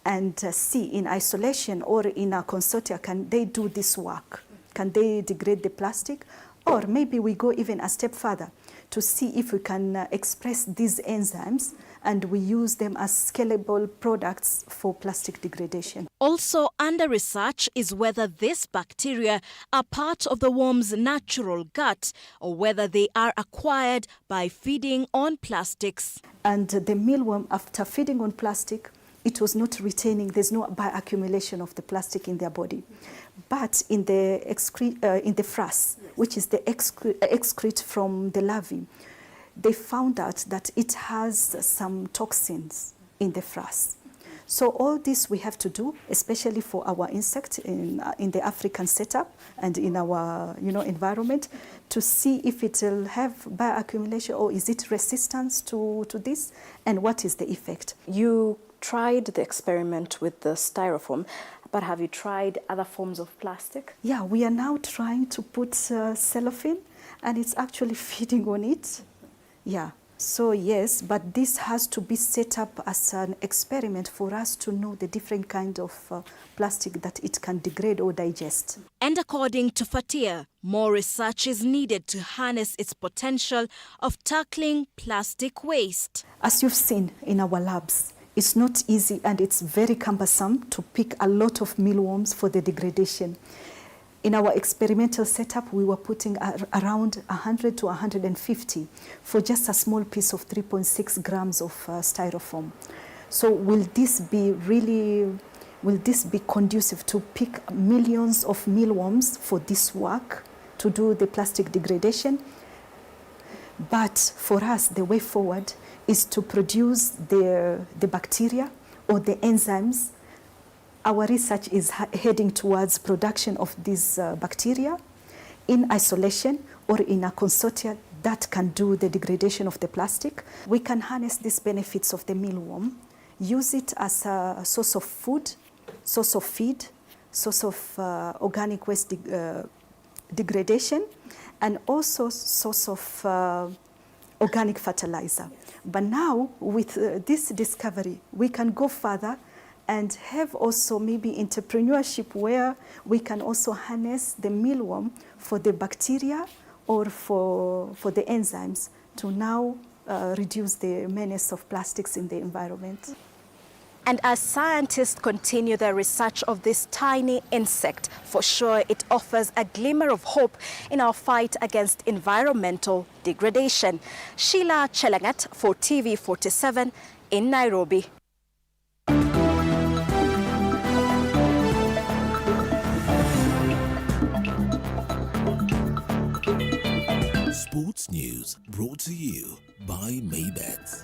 and see in isolation or in a consortia, can they do this work? Can they degrade the plastic? Or maybe we go even a step further to see if we can express these enzymes and we use them as scalable products for plastic degradation. Also under research is whether these bacteria are part of the worm's natural gut or whether they are acquired by feeding on plastics. And the mealworm, after feeding on plastic, it was not retaining, there's no bioaccumulation of the plastic in their body. But in the frass, which is the excrete from the larvae, they found out that it has some toxins in the frass. So all this we have to do, especially for our insect in the African setup and in our environment, to see if it will have bioaccumulation or is it resistance to this, and what is the effect. You tried the experiment with the styrofoam, but have you tried other forms of plastic? Yeah, we are now trying to put cellophane, and it's actually feeding on it. Yeah. So yes, but this has to be set up as an experiment for us to know the different kind of plastic that it can degrade or digest. And according to Fatia, more research is needed to harness its potential of tackling plastic waste. As you've seen in our labs, it's not easy and it's very cumbersome to pick a lot of mealworms for the degradation. In our experimental setup, we were putting around 100 to 150 for just a small piece of 3.6 grams of styrofoam. So will this be conducive to pick millions of mealworms for this work, to do the plastic degradation? But for us, the way forward is to produce the bacteria or the enzymes. Our research is heading towards production of these bacteria in isolation or in a consortia that can do the degradation of the plastic. We can harness these benefits of the mealworm, use it as a source of food, source of feed, source of organic waste degradation, and also source of organic fertilizer. But now, with this discovery, we can go further and have also maybe entrepreneurship where we can also harness the mealworm for the bacteria or for the enzymes to now reduce the menace of plastics in the environment. And as scientists continue their research of this tiny insect, for sure it offers a glimmer of hope in our fight against environmental degradation. Sheila Chelangat for TV47 in Nairobi. Sports news brought to you by Maybets.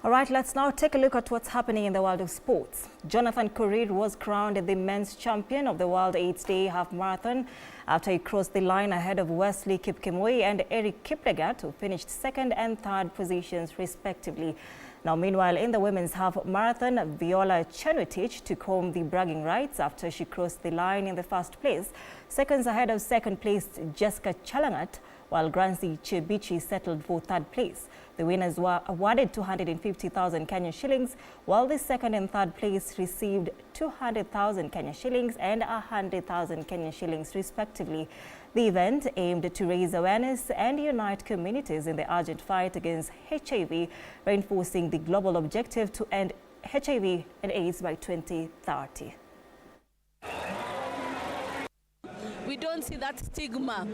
All right, let's now take a look at what's happening in the world of sports. Jonathan Korir was crowned the men's champion of the World 8-Day Half Marathon after he crossed the line ahead of Wesley Kipkemoi and Eric Kiplegat, who finished second and third positions respectively. Now, meanwhile, in the women's half marathon, Viola Chenotich took home the bragging rights after she crossed the line in the first place, seconds ahead of second placed Jessica Chalangat, while Grancy Chebichi settled for third place. The winners were awarded 250,000 Kenyan shillings, while the second and third place received 200,000 Kenyan shillings and 100,000 Kenyan shillings respectively. The event aimed to raise awareness and unite communities in the urgent fight against HIV, reinforcing the global objective to end HIV and AIDS by 2030. We don't see that stigma,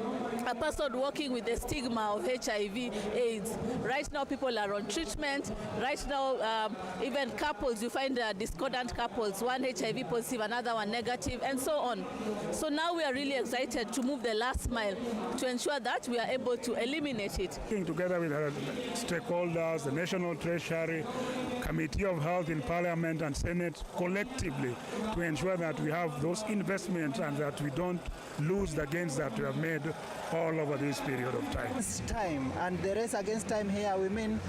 a person walking with the stigma of HIV/AIDS. Right now, people are on treatment. Right now, even couples, you find discordant couples, one HIV positive, another one negative, and so on. So now we are really excited to move the last mile to ensure that we are able to eliminate it. Working together with our stakeholders, the National Treasury, Committee of Health in Parliament and Senate, collectively to ensure that we have those investments and that we don't lose the gains that we have made all over this period of time. It's time, and the race against time here, we mean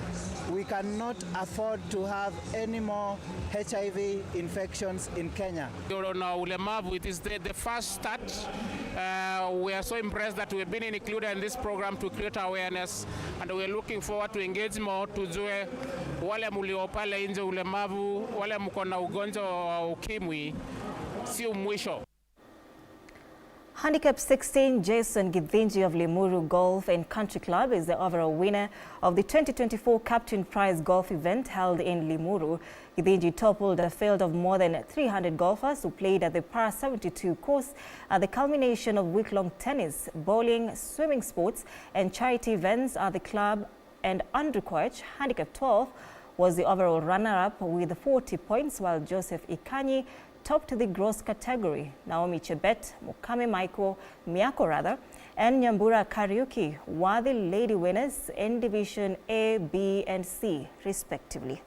we cannot afford to have any more HIV infections in Kenya. On our ulemavu, it is the first start. We are so impressed that we've been included in this program to create awareness, and we're looking forward to engage more, tujue wale mulio pale nje ulemavu, wale mko na ugonjwa wa ukimwi, si mwisho. Handicap 16 Jason Githinji of Limuru Golf and Country Club is the overall winner of the 2024 Captain Prize Golf event held in Limuru. Githinji toppled a field of more than 300 golfers who played at the Para 72 course at the culmination of week-long tennis, bowling, swimming sports and charity events at the club. And Andrew Koech, Handicap 12, was the overall runner-up with 40 points, while Joseph Ikanyi topped the gross category. Naomi Chebet, Mukame Michael, Miyako and Nyambura Kariuki were the lady winners in Division A, B and C, respectively.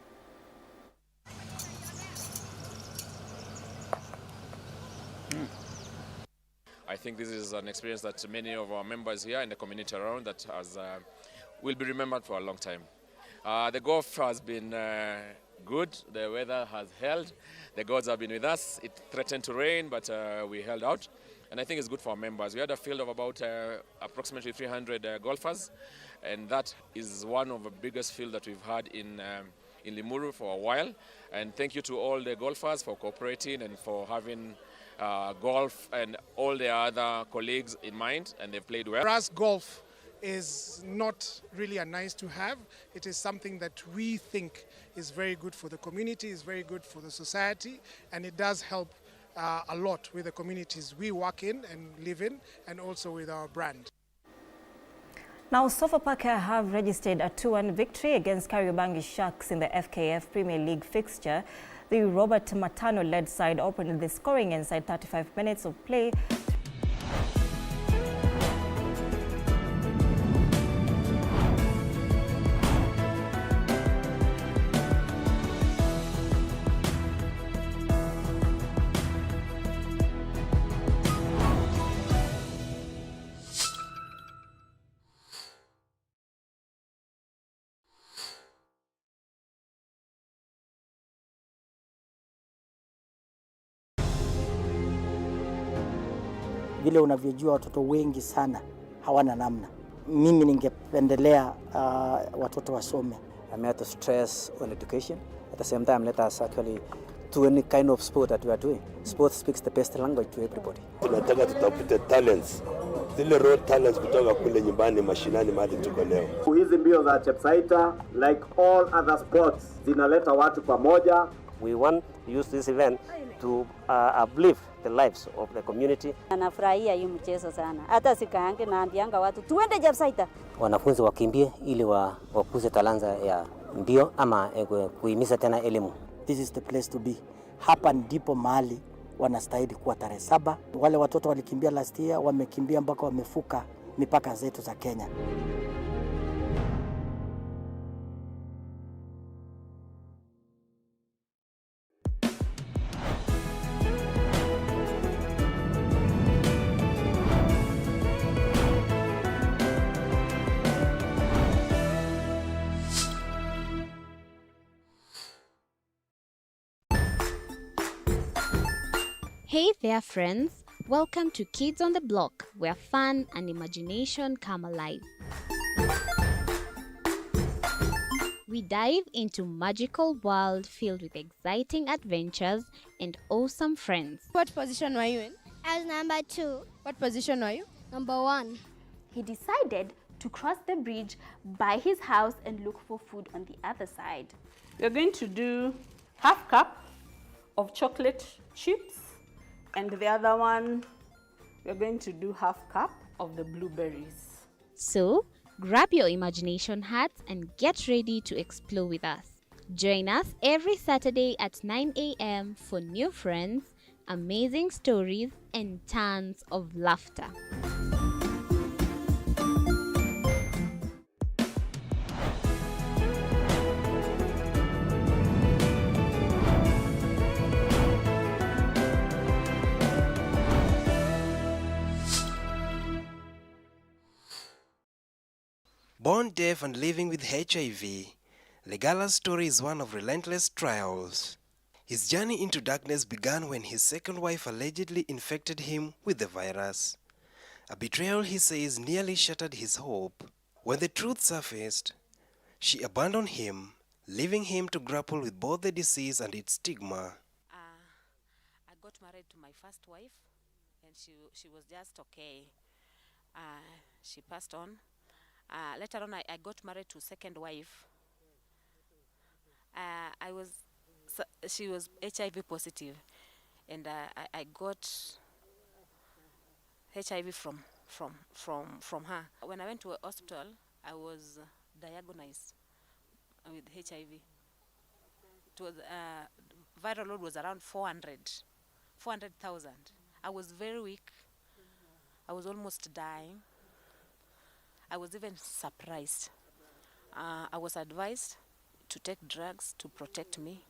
I think this is an experience that many of our members here in the community around that will be remembered for a long time. The golf has been good. The weather has held. The gods have been with us. It threatened to rain, but we held out. And I think it's good for our members. We had a field of about approximately 300 golfers, and that is one of the biggest fields that we've had in Limuru for a while. And thank you to all the golfers for cooperating and for having golf and all the other colleagues in mind, and they've played well. For us, golf is not really a nice to have. It is something that we think is very good for the community, is very good for the society, and it does help a lot with the communities we work in and live in, and also with our brand. Now, Sofapaka have registered a 2-1 victory against Kariobangi Sharks in the FKF Premier League fixture. The Robert Matano-led side opened the scoring inside 35 minutes of play. Vile unavyojua watoto wengi sana hawana namna. Mimi ningependelea watoto wasome. I'm here to stress on education. At the same time, let us actually do any kind of sport that we are doing. Sport speaks the best language to everybody. Tunataka tutafute talents. Zile raw talents kutoka kule nyumbani mashinani mahali tuko leo. Hizi mbio za Chepsaita, like all other sports, zinaleta watu pamoja. We want to use this event to uplift the lives of the community. Anafurahia hii mchezo sana. Hata sikaange naambianga watu tuende Chepsaita. Wanafunzi wakimbie ili wakuze talanta ya mbio ama kuhimiza tena elimu. This is the place to be. Hapa ndipo mahali wanastahili kuwa tarehe 7. Wale watoto walikimbia last year, wamekimbia mpaka wamefuka mipaka zetu za Kenya. Hey there friends, welcome to Kids on the Block, where fun and imagination come alive. We dive into magical world filled with exciting adventures and awesome friends. What position were you in? I was number 2. What position were you? Number 1. He decided to cross the bridge by his house and look for food on the other side. We're going to do half cup of chocolate chips, and the other one, we're going to do half cup of the blueberries. So, grab your imagination hats and get ready to explore with us. Join us every Saturday at 9 a.m. for new friends, amazing stories, and tons of laughter. Born deaf and living with HIV, Legala's story is one of relentless trials. His journey into darkness began when his second wife allegedly infected him with the virus. A betrayal, he says, nearly shattered his hope. When the truth surfaced, she abandoned him, leaving him to grapple with both the disease and its stigma. I got married to my first wife, and she was just okay. She passed on. Later on, I got married to second wife. She was HIV positive, and I got HIV from her. When I went to a hospital, I was diagnosed with HIV. It was viral load was around 400,000. I was very weak. I was almost dying. I was even surprised. I was advised to take drugs to protect me.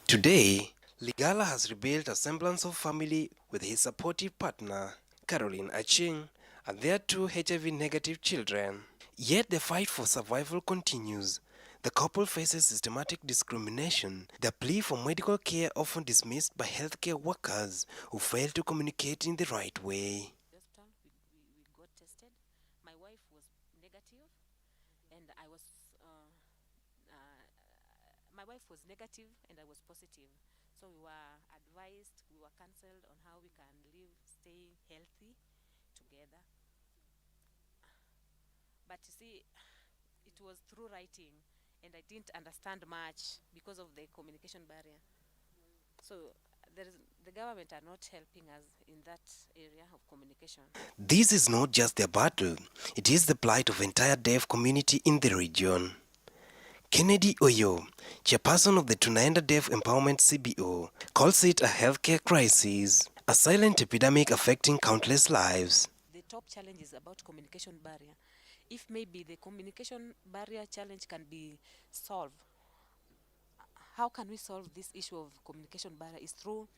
Today, Ligala has rebuilt a semblance of family with his supportive partner, Caroline Aching, and their 2 HIV-negative children. Yet the fight for survival continues. The couple faces systematic discrimination, their plea for medical care often dismissed by healthcare workers who fail to communicate in the right way. We got tested. My wife was negative, and I was positive. So we were advised, we were counseled on how we can live, stay healthy together. But you see, it was through writing, and I didn't understand much because of the communication barrier. So the government are not helping us in that area of communication. This is not just their battle, it is the plight of the entire deaf community in the region. Kennedy Oyo, chairperson of the Tunaenda Deaf Empowerment CBO, calls it a healthcare crisis, a silent epidemic affecting countless lives. The top challenge is about communication barrier. If maybe the communication barrier challenge can be solved, how can we solve this issue of communication barrier is through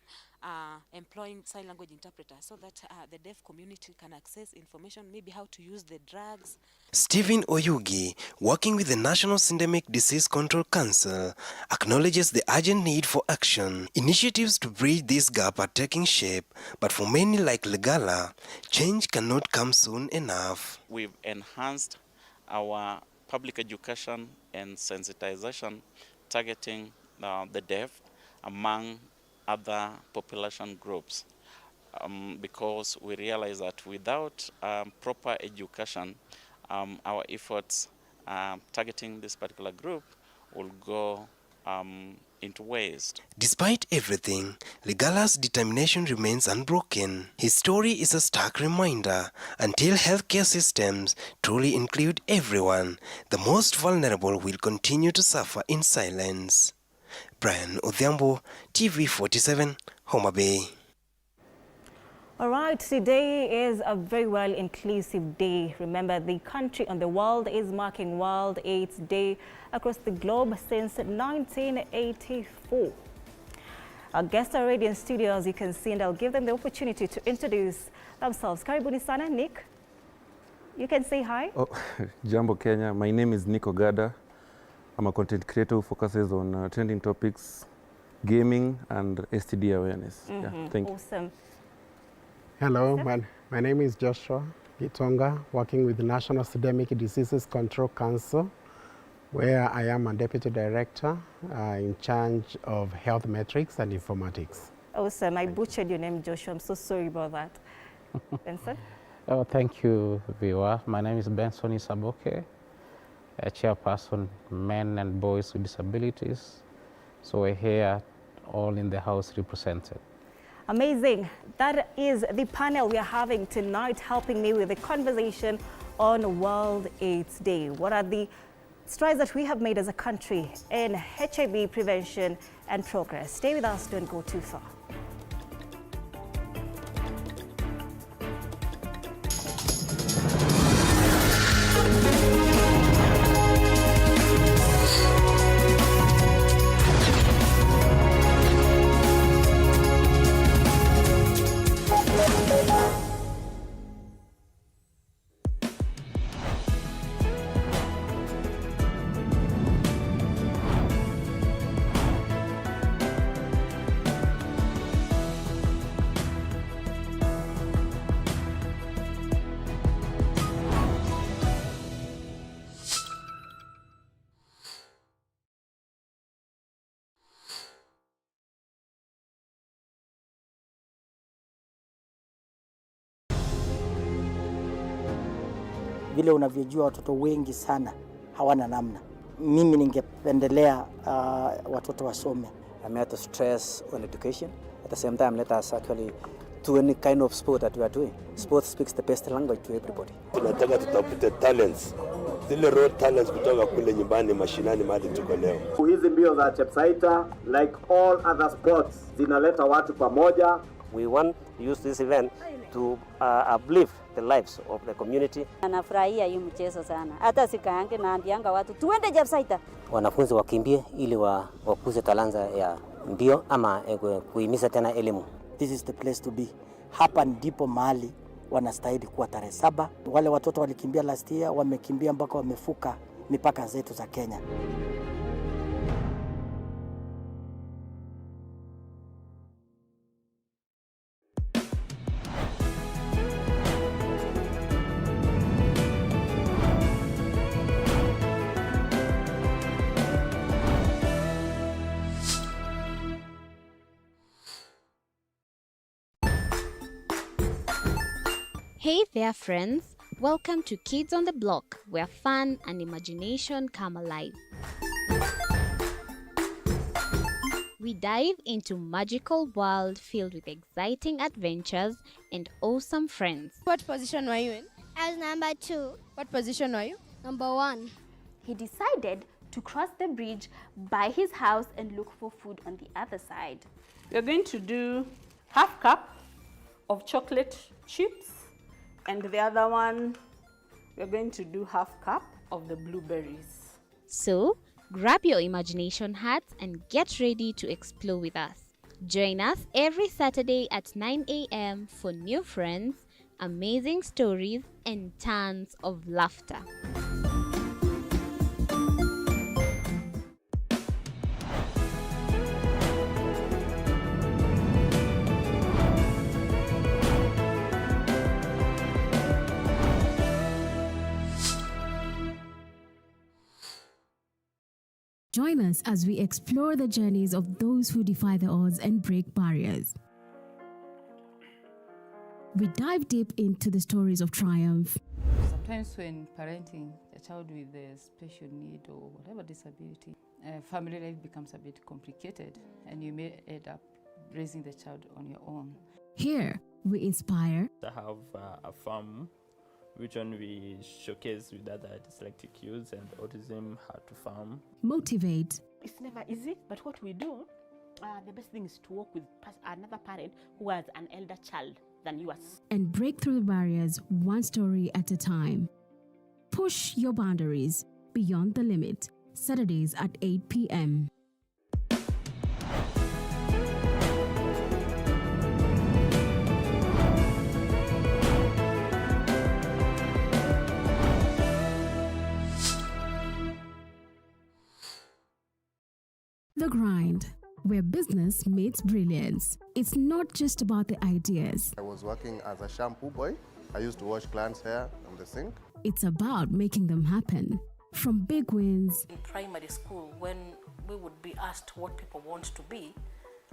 employing sign language interpreters so that the deaf community can access information, maybe how to use the drugs. Stephen Oyugi, working with the National Syndemic Disease Control Council, acknowledges the urgent need for action. Initiatives to bridge this gap are taking shape, but for many like Legala, change cannot come soon enough. We've enhanced our public education and sensitization targeting the deaf among other population groups because we realize that without proper education, our efforts targeting this particular group will go into waste. Despite everything, Legala's determination remains unbroken. His story is a stark reminder: until healthcare systems truly include everyone, the most vulnerable will continue to suffer in silence. Brian Odhiambo, TV47, Homa Bay. All right, today is a very well inclusive day. Remember, the country and the world is marking World AIDS Day across the globe since 1984. Our guests are already in studio, as you can see, and I'll give them the opportunity to introduce themselves. Karibuni sana, Nick. You can say hi. Oh, Jambo Kenya. My name is Nick Odida. I'm a content creator who focuses on trending topics, gaming, and STD awareness. Yeah, thank you. Awesome. Hello, my name is Joshua Gitonga, working with the National Syndemic Diseases Control Council, where I am a deputy director in charge of health metrics and informatics. Awesome. I butchered your name, Joshua. I'm so sorry about that. Benson? Oh, thank you, viewer. My name is Benson Isaboke, a chairperson, men and boys with disabilities. So we're here, all in the house represented. Amazing. That is the panel we are having tonight, helping me with the conversation on World AIDS Day. What are the strides that we have made as a country in HIV prevention and progress? Stay with us, don't go too far. Vile unavyojua watoto wengi sana hawana namna. Mimi ningependelea watoto wasome. I'm here to stress on education. At the same time, let us actually do any kind of sport that we are doing. Sport speaks the best language to everybody. Tunataka tutafute talents, zile raw talents kutoka kule nyumbani mashinani mahali tuko leo. Hizi mbio za Chepsaita, like all other sports, zinaleta watu pamoja. We want to use this event to uplift the lives of the community. Anafurahia hii mchezo sana. Hata sikaange naambianga watu tuende Chepsaita. Wanafunzi wakimbie ili wakuze talanta ya mbio ama kuhimiza tena elimu. This is the place to be. Hapa ndipo mahali wanastahili kuwa tarehe 7. Wale watoto walikimbia last year wamekimbia mpaka wamefuka mipaka zetu za Kenya. Hey there, friends. Welcome to Kids on the Block, where fun and imagination come alive. We dive into magical world filled with exciting adventures and awesome friends. What position were you in? I was number 2. What position were you? Number 1. He decided to cross the bridge by his house and look for food on the other side. We're going to do half cup of chocolate chips, and the other one, we're going to do half cup of the blueberries. So, grab your imagination hats and get ready to explore with us. Join us every Saturday at 9 a.m. for new friends, amazing stories, and tons of laughter. Join us as we explore the journeys of those who defy the odds and break barriers. We dive deep into the stories of triumph. Sometimes when parenting a child with a special need or whatever disability, family life becomes a bit complicated and you may end up raising the child on your own. Here, we inspire. I have a farm which one we showcase with other dyslexic youths and autism, how to farm. Motivate. It's never easy, but what we do, the best thing is to work with another parent who has an elder child than yours. And break through the barriers one story at a time. Push your boundaries beyond the limit. Saturdays at 8 p.m. The Grind, where business meets brilliance. It's not just about the ideas. I was working as a shampoo boy. I used to wash clients' hair on the sink. It's about making them happen. From big wins. In primary school, when we would be asked what people want to be,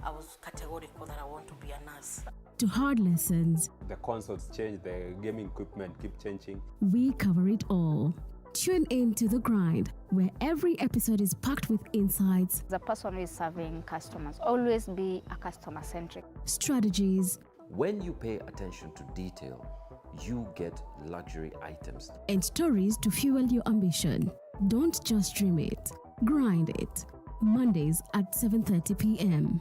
I was categorical that I want to be a nurse. To hard lessons. The consoles change, the gaming equipment keep changing. We cover it all. Tune in to The Grind, where every episode is packed with insights. The person who is serving customers, always be a customer-centric. Strategies. When you pay attention to detail, you get luxury items. And stories to fuel your ambition. Don't just dream it, grind it. Mondays at 7:30 p.m.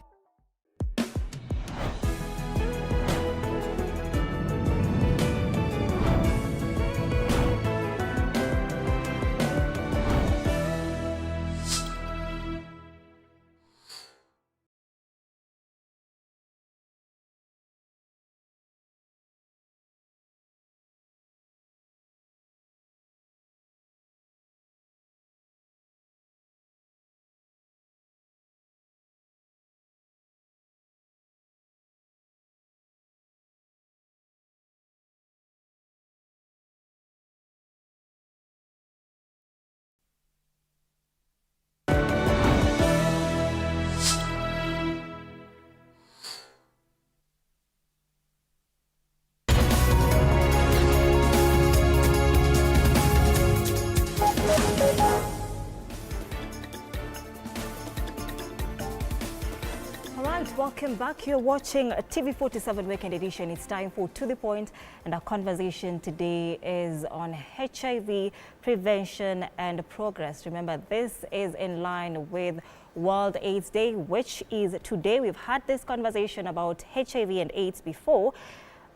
welcome back. You're watching TV47 Weekend Edition. It's time for To The Point, and our conversation today is on HIV prevention and progress. Remember, this is in line with World AIDS Day, which is today. We've had this conversation about HIV and AIDS before,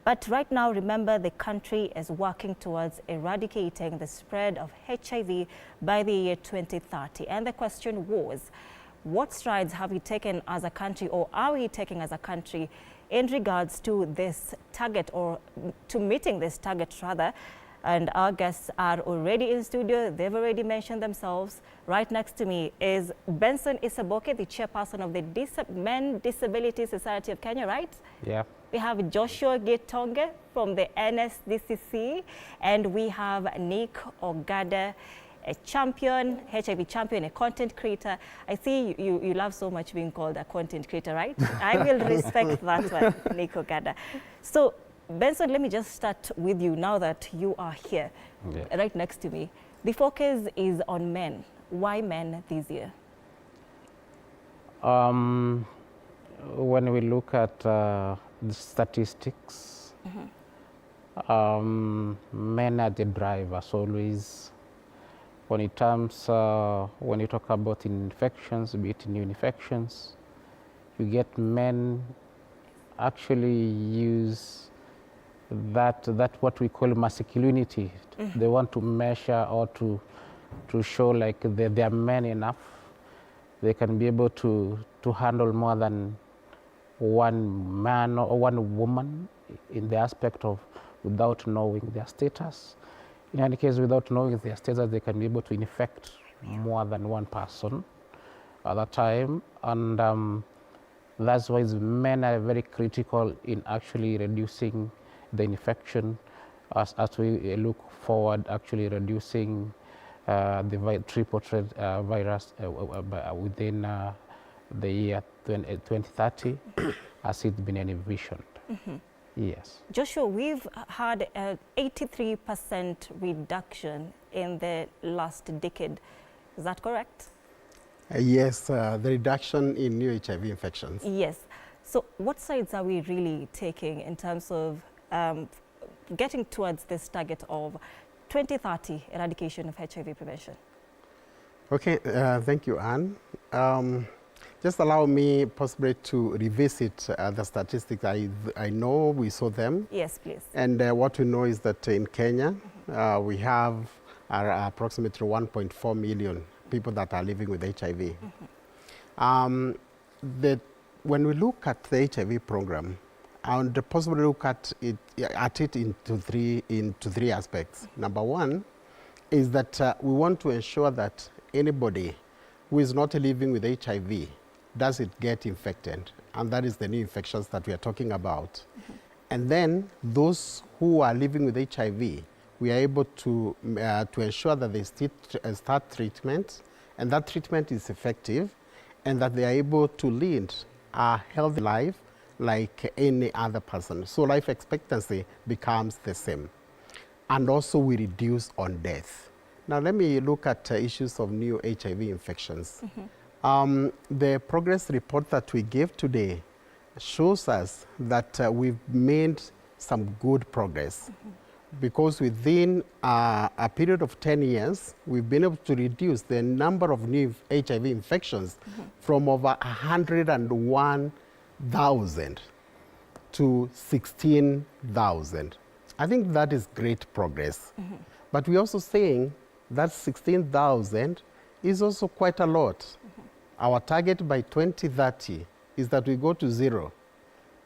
but right now, remember, the country is working towards eradicating the spread of HIV by the year 2030. And the question was, what strides have we taken as a country, or are we taking as a country, in regards to this target, or to meeting this target rather? And our guests are already in studio. They've already mentioned themselves. Right next to me is Benson Isaboke, the chairperson of the Men Disability Society of Kenya, right? Yeah. We have Joshua Gitonge from the NSDCC, and we have Nick Ogada, a champion, HIV champion, a content creator. I see you love so much being called a content creator, right? I will respect that one, Nick Ogada. So, Benson, let me just start with you now that you are here, right next to me. The focus is on men. Why men this year? When we look at the statistics, men are the drivers always. When it comes, when you talk about infections, be it new infections, you get men actually use that what we call masculinity. They want to measure or to show like they are men enough. They can be able to handle more than one man or one woman in the aspect of without knowing their status. In any case, without knowing their status, they can be able to infect more than one person at a time. And that's why men are very critical in actually reducing the infection as we look forward, actually reducing the triple threat virus within the year 2030 as it's been envisioned. Yes. Joshua, we've had an 83% reduction in the last decade. Is that correct? Yes, the reduction in new HIV infections. Yes. So what sides are we really taking in terms of getting towards this target of 2030 eradication of HIV prevention? Okay, thank you, Anne. Just allow me possibly to revisit the statistics. I know we saw them. Yes, please. And what we know is that in Kenya, we have approximately 1.4 million people that are living with HIV. When we look at the HIV program, and possibly look at it into three aspects. Number one is that we want to ensure that anybody who is not living with HIV doesn't get infected, and that is the new infections that we are talking about. And then those who are living with HIV, we are able to ensure that they start treatment, and that treatment is effective, and that they are able to lead a healthy life like any other person. So life expectancy becomes the same. And also we reduce on death. Now let me look at issues of new HIV infections. The progress report that we gave today shows us that we've made some good progress. Because within a period of 10 years, we've been able to reduce the number of new HIV infections from over 101,000 to 16,000. I think that is great progress. But we're also saying that 16,000 is also quite a lot. Our target by 2030 is that we go to zero.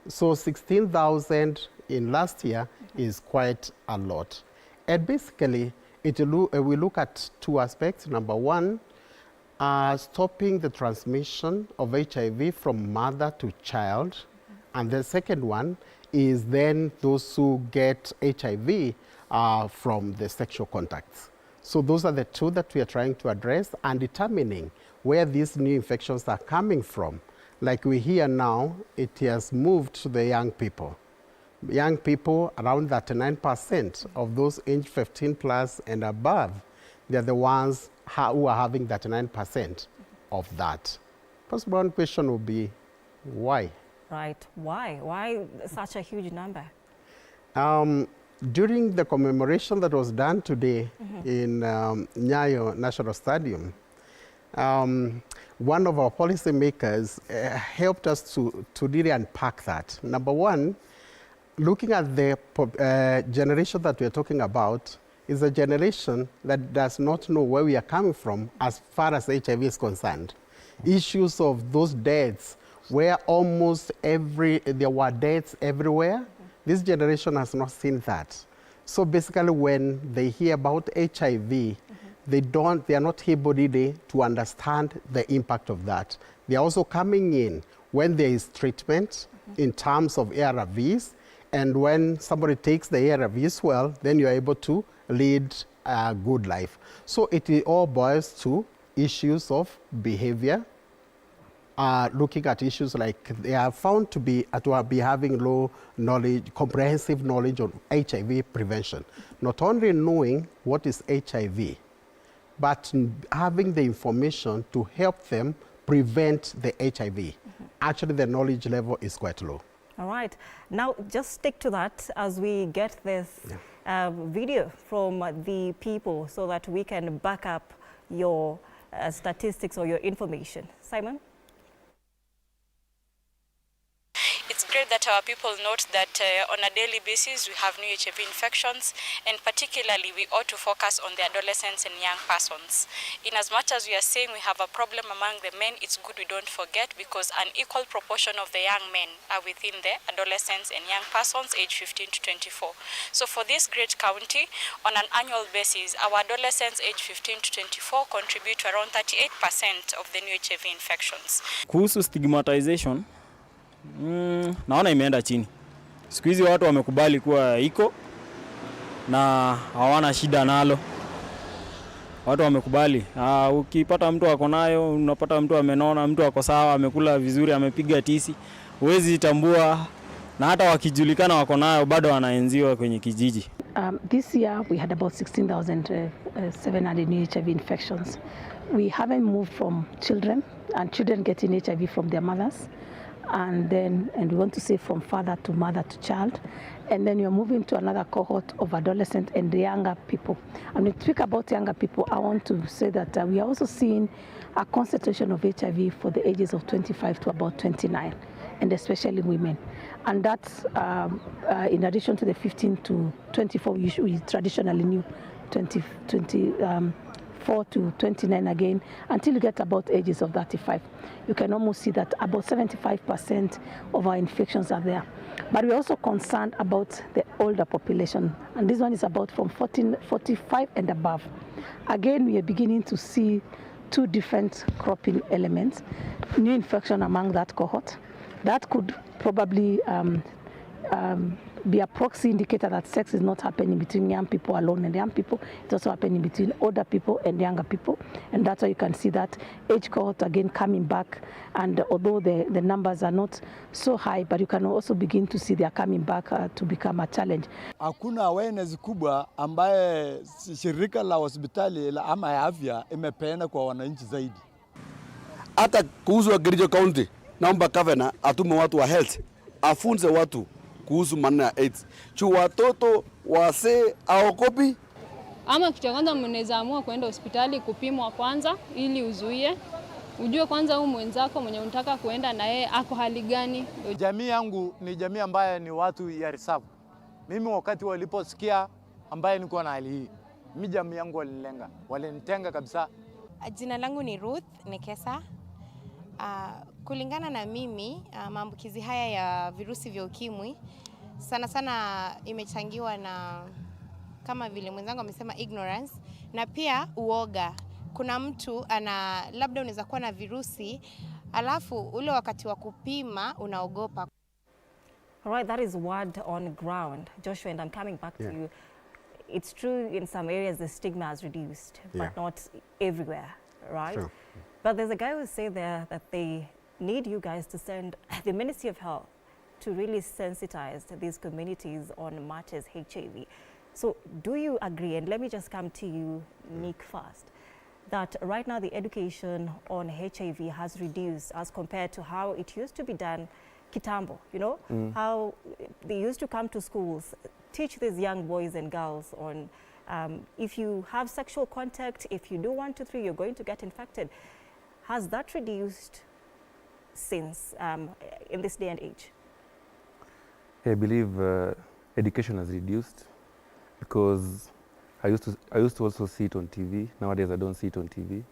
So 16,000 in last year is quite a lot. And basically, we look at two aspects. Number one, stopping the transmission of HIV from mother to child. And the second one is then those who get HIV from the sexual contacts. So those are the two that we are trying to address, and determining where these new infections are coming from. Like we hear now, it has moved to the young people. Young people, around 39% of those aged 15 plus and above, they're the ones who are having 39% of that. First one question would be, why? Right. Why? Why such a huge number? During the commemoration that was done today in Nyayo National Stadium, one of our policymakers helped us to really unpack that. Number one, looking at the generation that we're talking about is a generation that does not know where we are coming from as far as HIV is concerned. Issues of those deaths where there were deaths everywhere. This generation has not seen that. So basically when they hear about HIV, they are not able really to understand the impact of that. They are also coming in when there is treatment in terms of ARVs, and when somebody takes the ARVs well, then you are able to lead a good life. So it all boils to issues of behavior, looking at issues like they are found to be having low knowledge, comprehensive knowledge on HIV prevention. Not only knowing what is HIV, but having the information to help them prevent the HIV. Actually, the knowledge level is quite low. All right. Now, just stick to that as we get this video from the people so that we can back up your statistics or your information. Simon? It's great that our people note that on a daily basis we have new HIV infections, and particularly we ought to focus on the adolescents and young persons. In as much as we are saying we have a problem among the men, it's good we don't forget, because an equal proportion of the young men are within the adolescents and young persons aged 15 to 24. So for this great county, on an annual basis, our adolescents aged 15 to 24 contribute to around 38% of the new HIV infections. Kuhusu stigmatization, naona imeenda chini. Siku hizi watu wamekubali kuwa iko na hawana shida nalo. Watu wamekubali. Ukipata mtu ako nayo, unapata mtu amenona, mtu ako sawa, amekula vizuri, amepiga tisi, huwezi tambua, na hata wakijulikana wako nayo bado wanaenziwa kwenye kijiji. This year we had about 16,700 new HIV infections. We haven't moved from children, and children getting HIV from their mothers. And we want to say from father to mother to child. And then you're moving to another cohort of adolescent and the younger people. And when we speak about younger people, I want to say that we are also seeing a concentration of HIV for the ages of 25 to about 29, and especially women. And that's in addition to the 15 to 24, we traditionally knew 24 to 29 again, until you get about ages of 35. You can almost see that about 75% of our infections are there. But we're also concerned about the older population, and this one is about from 45 and above. Again, we are beginning to see two different cropping elements. New infection among that cohort. That could probably be a proxy indicator that sex is not happening between young people alone and young people. It's also happening between older people and younger people. And that's why you can see that age cohort again coming back. And although the numbers are not so high, but you can also begin to see they are coming back to become a challenge. Hakuna awareness kubwa ambaye shirika la hospitali la ama ya afya imepeana kwa wananchi zaidi. Hata kuhusu Kericho County, naomba governor atume watu wa health afunze watu kuhusu maneno ya AIDS. Watoto wase aokopi. Ama kitu ya kwanza mnaweza amua kwenda hospitali kupimwa kwanza ili uzuie. Ujue kwanza huyu mwenzako mwenye unataka kuenda na yeye ako hali gani. Jamii yangu ni jamii ambaye ni watu ya reserve. Mimi wakati waliposikia ambaye niko na hali hii, mimi jamii yangu walilenga, walinitenga kabisa. Jina langu ni Ruth Nekesa. Kulingana na mimi, maambukizi haya ya virusi vya ukimwi sana sana imechangiwa na, kama vile mwenzangu amesema, ignorance na pia uoga. Kuna mtu labda unaweza kuwa na virusi alafu ule wakati wa kupima unaogopa. All right, that is word on ground. Joshua, and I'm coming back to you. It's true in some areas the stigma has reduced, but not everywhere, right? Sure. But there's a guy who say there that they need you guys to send the Ministry of Health to really sensitize these communities on matters HIV. So do you agree, and let me just come to you, Nick, first, that right now the education on HIV has reduced as compared to how it used to be done kitambo, you know, how they used to come to schools, teach these young boys and girls on if you have sexual contact, if you do 1, 2, 3, you're going to get infected. Has that reduced since in this day and age? I believe education has reduced because I used to also see it on TV. Nowadays, I don't see it on TV.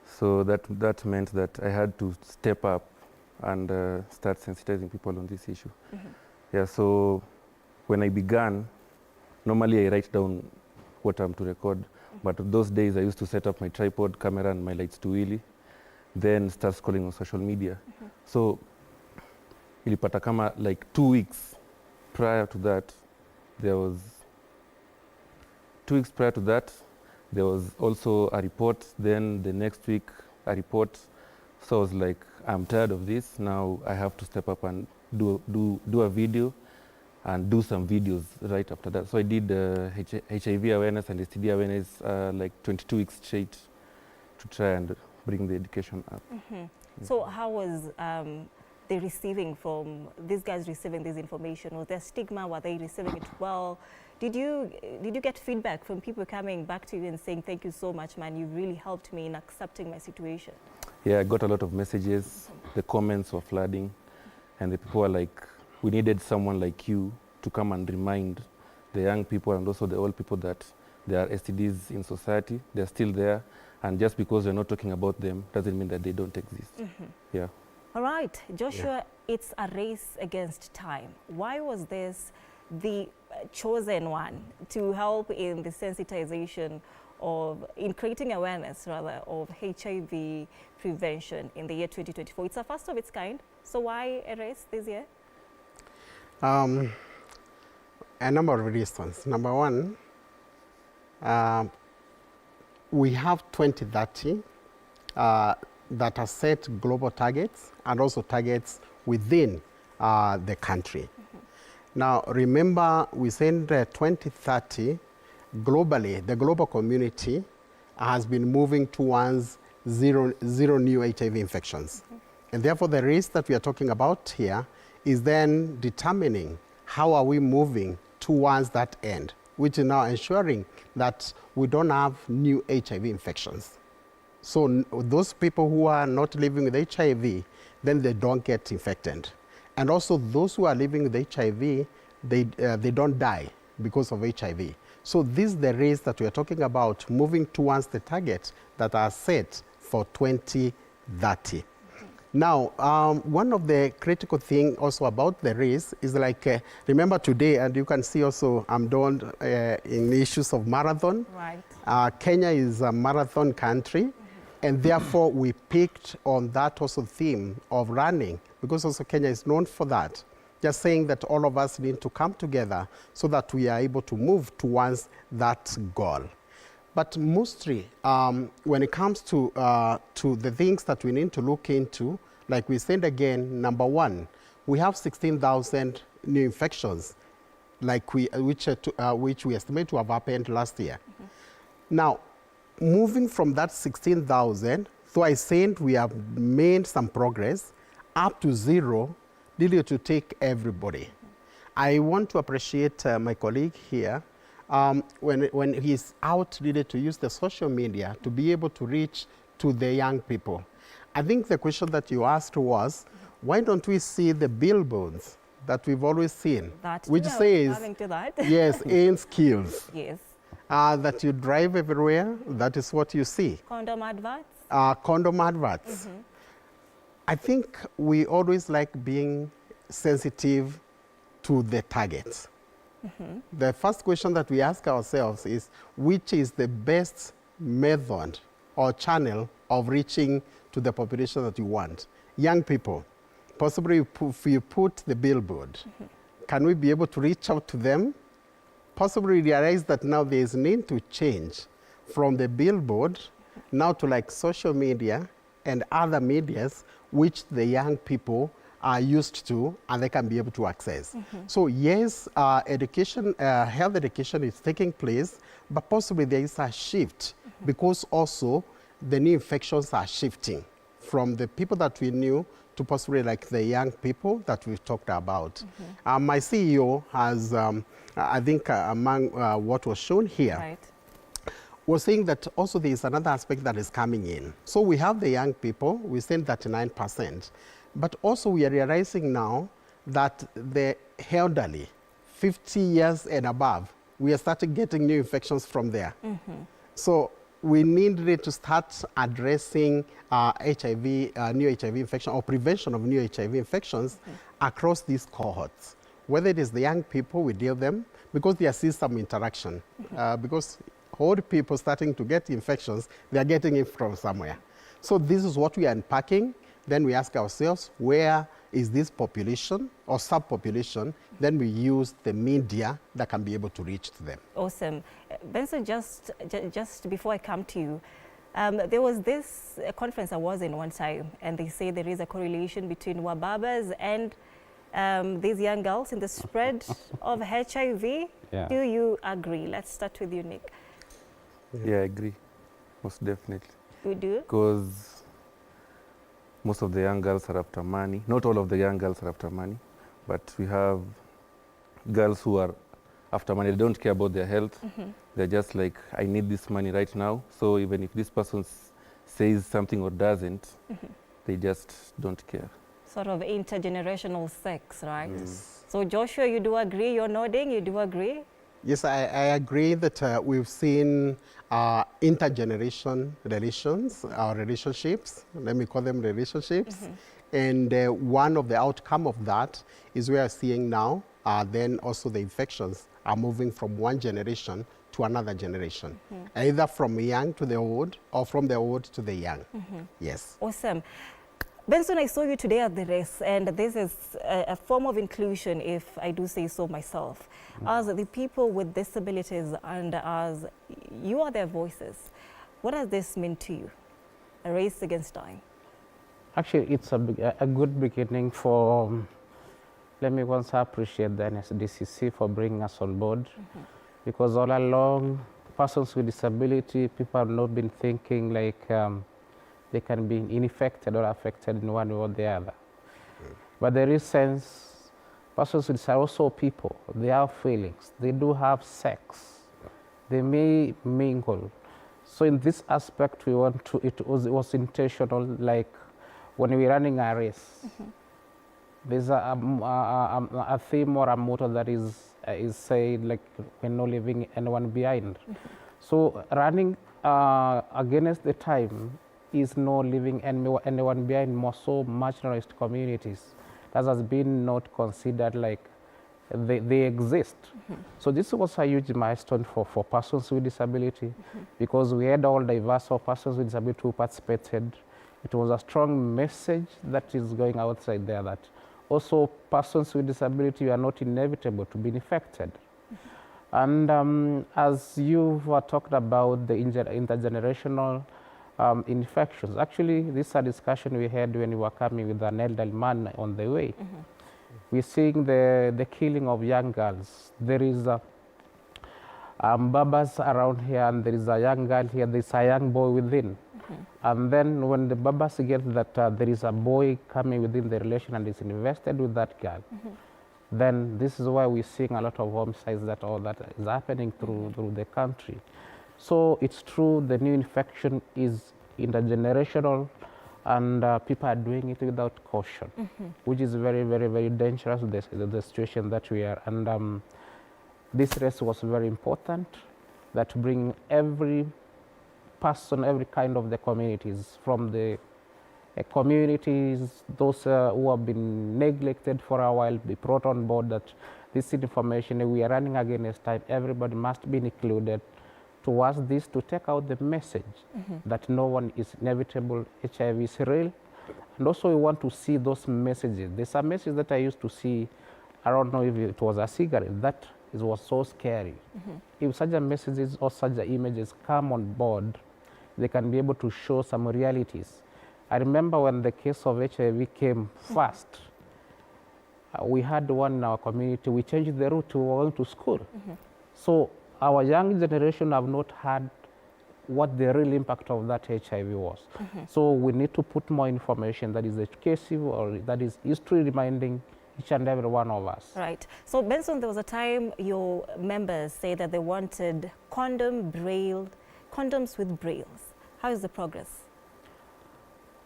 So that meant that I had to step up and start sensitizing people on this issue. Yeah, so when I began, normally I write down what I'm to record, but those days I used to set up my tripod, camera, and my lights to wheelie, then start scrolling on social media. So ilipata kama like 2 weeks prior to that, there was also a report, then the next week a report. So I was like, I'm tired of this. Now I have to step up and do a video and do some videos right after that. So I did HIV awareness and STD awareness like 22 weeks straight to try and bring the education up. So how was the receiving from these guys receiving this information? Was there stigma? Were they receiving it well? Did you get feedback from people coming back to you and saying, thank you so much, man, you really helped me in accepting my situation? Yeah, I got a lot of messages. The comments were flooding, and the people were like, we needed someone like you to come and remind the young people and also the old people that there are STDs in society. They're still there, and just because we're not talking about them doesn't mean that they don't exist. Yeah. All right, Joshua, it's a race against time. Why was this the chosen one to help in the sensitization of, in creating awareness rather, of HIV prevention in the year 2024? It's a first of its kind. So why a race this year? A number of reasons. Number one, we have 2030 that are set global targets and also targets within the country. Now, remember, we said 2030, globally, the global community has been moving towards zero new HIV infections. And therefore, the risk that we are talking about here is then determining how are we moving towards that end, which is now ensuring that we don't have new HIV infections. So those people who are not living with HIV, then they don't get infected. And also those who are living with HIV, they don't die because of HIV. So this is the race that we are talking about, moving towards the target that are set for 2030. Now, one of the critical things also about the race is like, remember today, and you can see also I'm done in issues of marathon. Right. Kenya is a marathon country, and therefore we picked on that also theme of running, because also Kenya is known for that. Just saying that all of us need to come together so that we are able to move towards that goal. But mostly, when it comes to the things that we need to look into, like we said again, number one, we have 16,000 new infections, like which we estimate to have happened last year. Now, moving from that 16,000, so I said we have made some progress, up to zero, needed to take everybody. I want to appreciate my colleague here, when he's out, needed to use the social media to be able to reach to the young people. I think the question that you asked was, why don't we see the billboards that we've always seen, which says, yes, in skills. Yes. That you drive everywhere, that is what you see. Condom adverts? Condom adverts. I think we always like being sensitive to the targets. The first question that we ask ourselves is, which is the best method or channel of reaching to the population that you want? Young people, possibly if you put the billboard, can we be able to reach out to them? Possibly realize that now there is need to change from the billboard now to like social media and other medias which the young people are used to and they can be able to access. So yes, education, health education is taking place, but possibly there is a shift because also the new infections are shifting from the people that we knew to possibly like the young people that we've talked about. My CEO has, I think among what was shown here, was saying that also there is another aspect that is coming in. So we have the young people, we say 39%, but also we are realizing now that the elderly, 50 years and above, we are starting getting new infections from there. So we need really to start addressing HIV, new HIV infection or prevention of new HIV infections across these cohorts. Whether it is the young people, we deal them, because there is some interaction. Because old people starting to get infections, they are getting it from somewhere. So this is what we are unpacking. Then we ask ourselves, where is this population or subpopulation? Then we use the media that can be able to reach to them. Awesome. Benson, just before I come to you, there was this conference I was in one time, and they say there is a correlation between wababas and these young girls in the spread of HIV. Yeah. Do you agree? Let's start with you, Nick. Yeah, I agree, most definitely. You do? Because most of the young girls are after money. Not all of the young girls are after money, but we have girls who are after money. They don't care about their health. They're just like, I need this money right now. So even if this person says something or doesn't, they just don't care. Sort of intergenerational sex, right? So Joshua, you do agree? You're nodding. You do agree? Yes, I agree that we've seen intergeneration relations, relationships, let me call them relationships. And one of the outcome of that is we are seeing now, then also the infections are moving from one generation to another generation, either from young to the old or from the old to the young. Yes. Awesome. Benson, I saw you today at the race, and this is a form of inclusion, if I do say so myself. As the people with disabilities and as you are their voices, what does this mean to you, a race against time? Actually, it's a good beginning for, let me once appreciate the NSDCC for bringing us on board, because all along, persons with disability, people have not been thinking like they can be infected or affected in one way or the other. But there is sense, persons with disability are also people. They have feelings. They do have sex. They may mingle. So in this aspect, we want to, it was intentional, like when we're running a race, there's a theme or a motto that is said, like, we're not leaving anyone behind. So running against the time is not leaving anyone behind, more so marginalized communities. That has been not considered like they exist. So this was a huge milestone for persons with disability, because we had all diverse of persons with disability who participated. It was a strong message that is going outside there that also persons with disability are not inevitable to be infected. And as you were talking about the intergenerational infections. Actually, this is a discussion we had when we were coming with an elderly man on the way. We're seeing the killing of young girls. There is babas around here, and there is a young girl here, there's a young boy within. And then when the babas get that there is a boy coming within the relation and is invested with that girl, then this is why we're seeing a lot of homicides that is happening through the country. So it's true, the new infection is intergenerational, and people are doing it without caution, which is very, very, very dangerous, the situation that we are. And this race was very important, that bring every person, every kind of the communities, from the communities, those who have been neglected for a while, be brought on board that this information, we are running against time, everybody must be included towards this, to take out the message that no one is inevitable, HIV is real. And also we want to see those messages. There's a message that I used to see, I don't know if it was a cigarette, that was so scary. If such a messages or such images come on board, they can be able to show some realities. I remember when the case of HIV came first, we had one in our community, we changed the route to going to school. So our young generation have not had what the real impact of that HIV was. So we need to put more information that is educative or that is history reminding each and every one of us. Right. So Benson, there was a time your members say that they wanted condoms with brailles. How is the progress?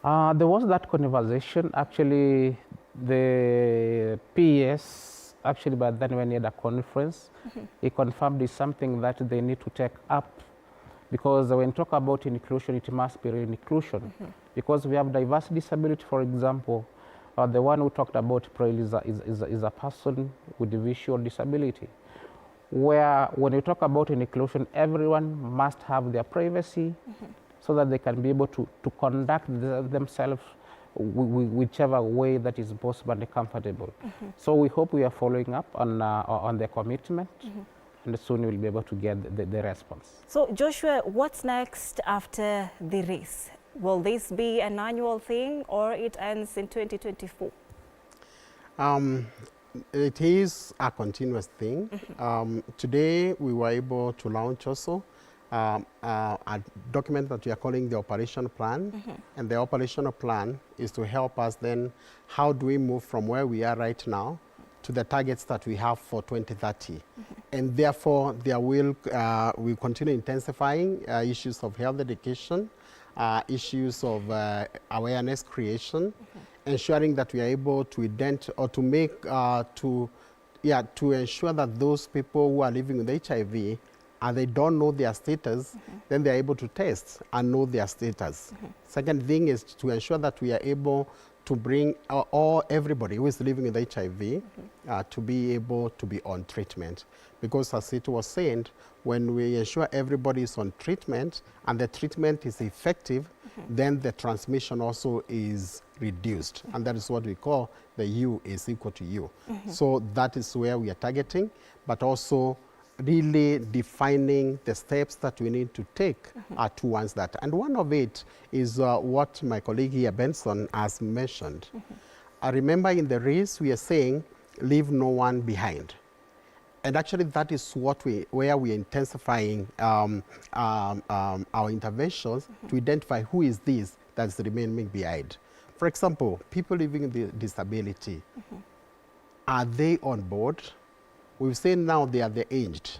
There was that conversation. Actually, the PES, actually by then when he had a conference, he confirmed it's something that they need to take up, because when you talk about inclusion, it must be real inclusion. Because we have diverse disability, for example, the one who talked about braille is a person with visual disability, where when you talk about inclusion, everyone must have their privacy, so that they can be able to conduct themselves whichever way that is possible and comfortable. So we hope we are following up on their commitment, and soon we'll be able to get the response. So Joshua, what's next after the race? Will this be an annual thing or it ends in 2024? It is a continuous thing. Today we were able to launch also a document that we are calling the operation plan. And the operational plan is to help us then, how do we move from where we are right now to the targets that we have for 2030. And therefore, there will we continue intensifying issues of health education, issues of awareness creation, ensuring that we are able to identify or to make, to ensure that those people who are living with HIV and they don't know their status, then they're able to test and know their status. Second thing is to ensure that we are able to bring everybody who is living with HIV to be able to be on treatment. Because as it was said, when we ensure everybody is on treatment and the treatment is effective, then the transmission also is reduced. And that is what we call the U is equal to U. So that is where we are targeting, but also really defining the steps that we need to take towards that. And one of it is what my colleague here, Benson, has mentioned. I remember in the race we are saying, leave no one behind. And actually that is what where we are intensifying our interventions to identify who is this that's remaining behind. For example, people living with disability, are they on board? We've seen now they are the aged,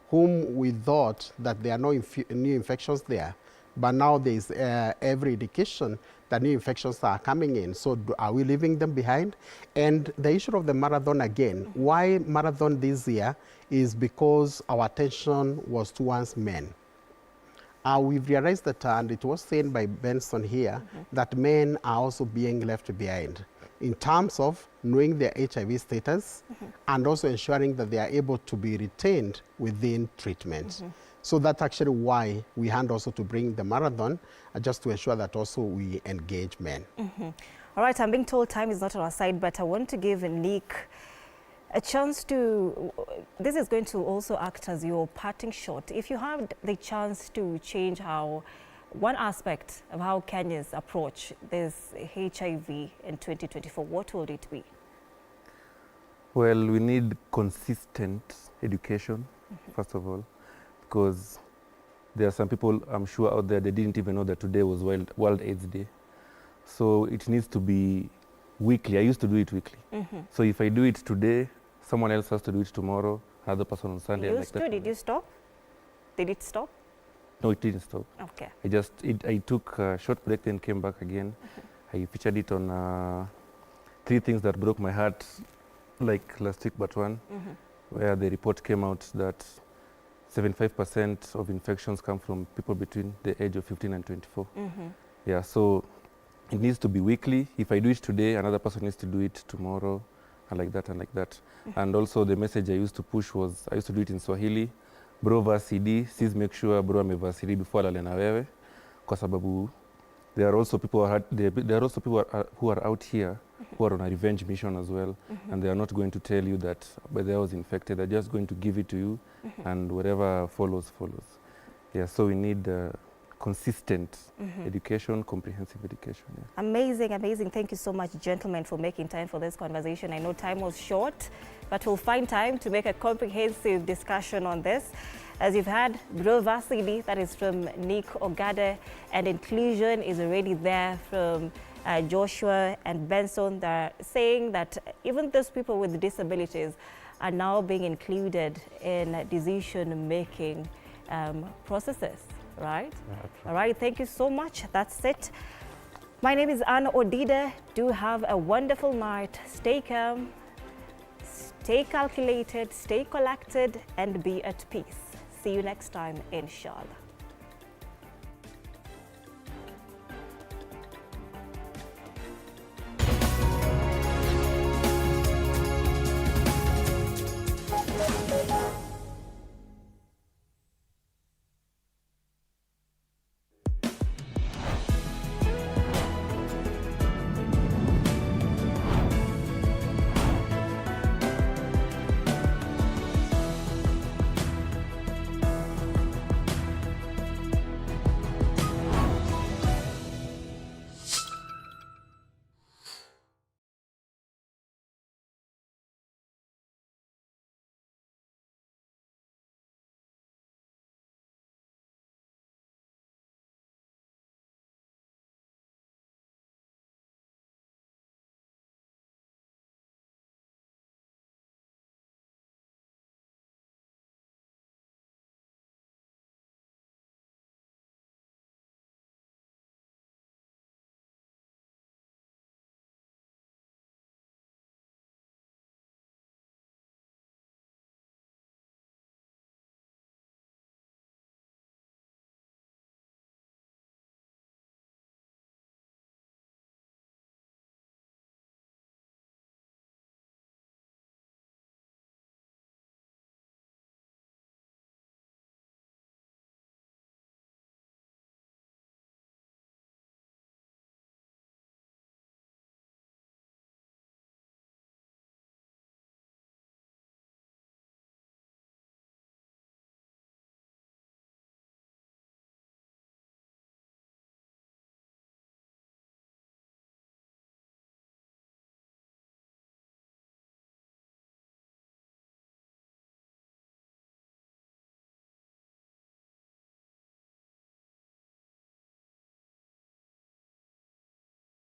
whom we thought that there are no new infections there, but now there is every indication that new infections are coming in. So are we leaving them behind? And the issue of the marathon again, why marathon this year is because our attention was towards men. We've realized that, and it was said by Benson here, that men are also being left behind in terms of knowing their HIV status and also ensuring that they are able to be retained within treatment. So that's actually why we had also to bring the marathon, just to ensure that also we engage men. All right, I'm being told time is not on our side, but I want to give Nick a chance to, this is going to also act as your parting shot. If you have the chance to change how, one aspect of how Kenyans approach this HIV in 2024, what will it be? Well, we need consistent education, first of all, because there are some people, I'm sure, out there, they didn't even know that today was World AIDS Day. So it needs to be weekly. I used to do it weekly. So if I do it today, someone else has to do it tomorrow, another person on Sunday. You used to, did you stop? Did it stop? No, it didn't stop. Okay. I took a short break, then came back again. I featured it on 3 things that broke my heart, like last week but one, where the report came out that 75% of infections come from people between the age of 15 and 24. Yeah, so it needs to be weekly. If I do it today, another person needs to do it tomorrow, and like that and like that. And also the message I used to push was, I used to do it in Swahili, bro vaa CD, sis make sure bro amevaa CD before alale na wewe, kwa sababu there are also people who are out here who are on a revenge mission as well, and they are not going to tell you that by they was infected. They're just going to give it to you, and whatever follows, follows. Yeah, so we need consistent education, comprehensive education. Yeah. Amazing, amazing. Thank you so much, gentlemen, for making time for this conversation. I know time was short, but we'll find time to make a comprehensive discussion on this. As you've had, diversity, that is from Nick Ogade, and inclusion is already there from Joshua and Benson. They're saying that even those people with disabilities are now being included in decision-making processes, right? All right, thank you so much. That's it. My name is Anna Odida. Do have a wonderful night. Stay calm, stay calculated, stay collected, and be at peace. See you next time, inshallah.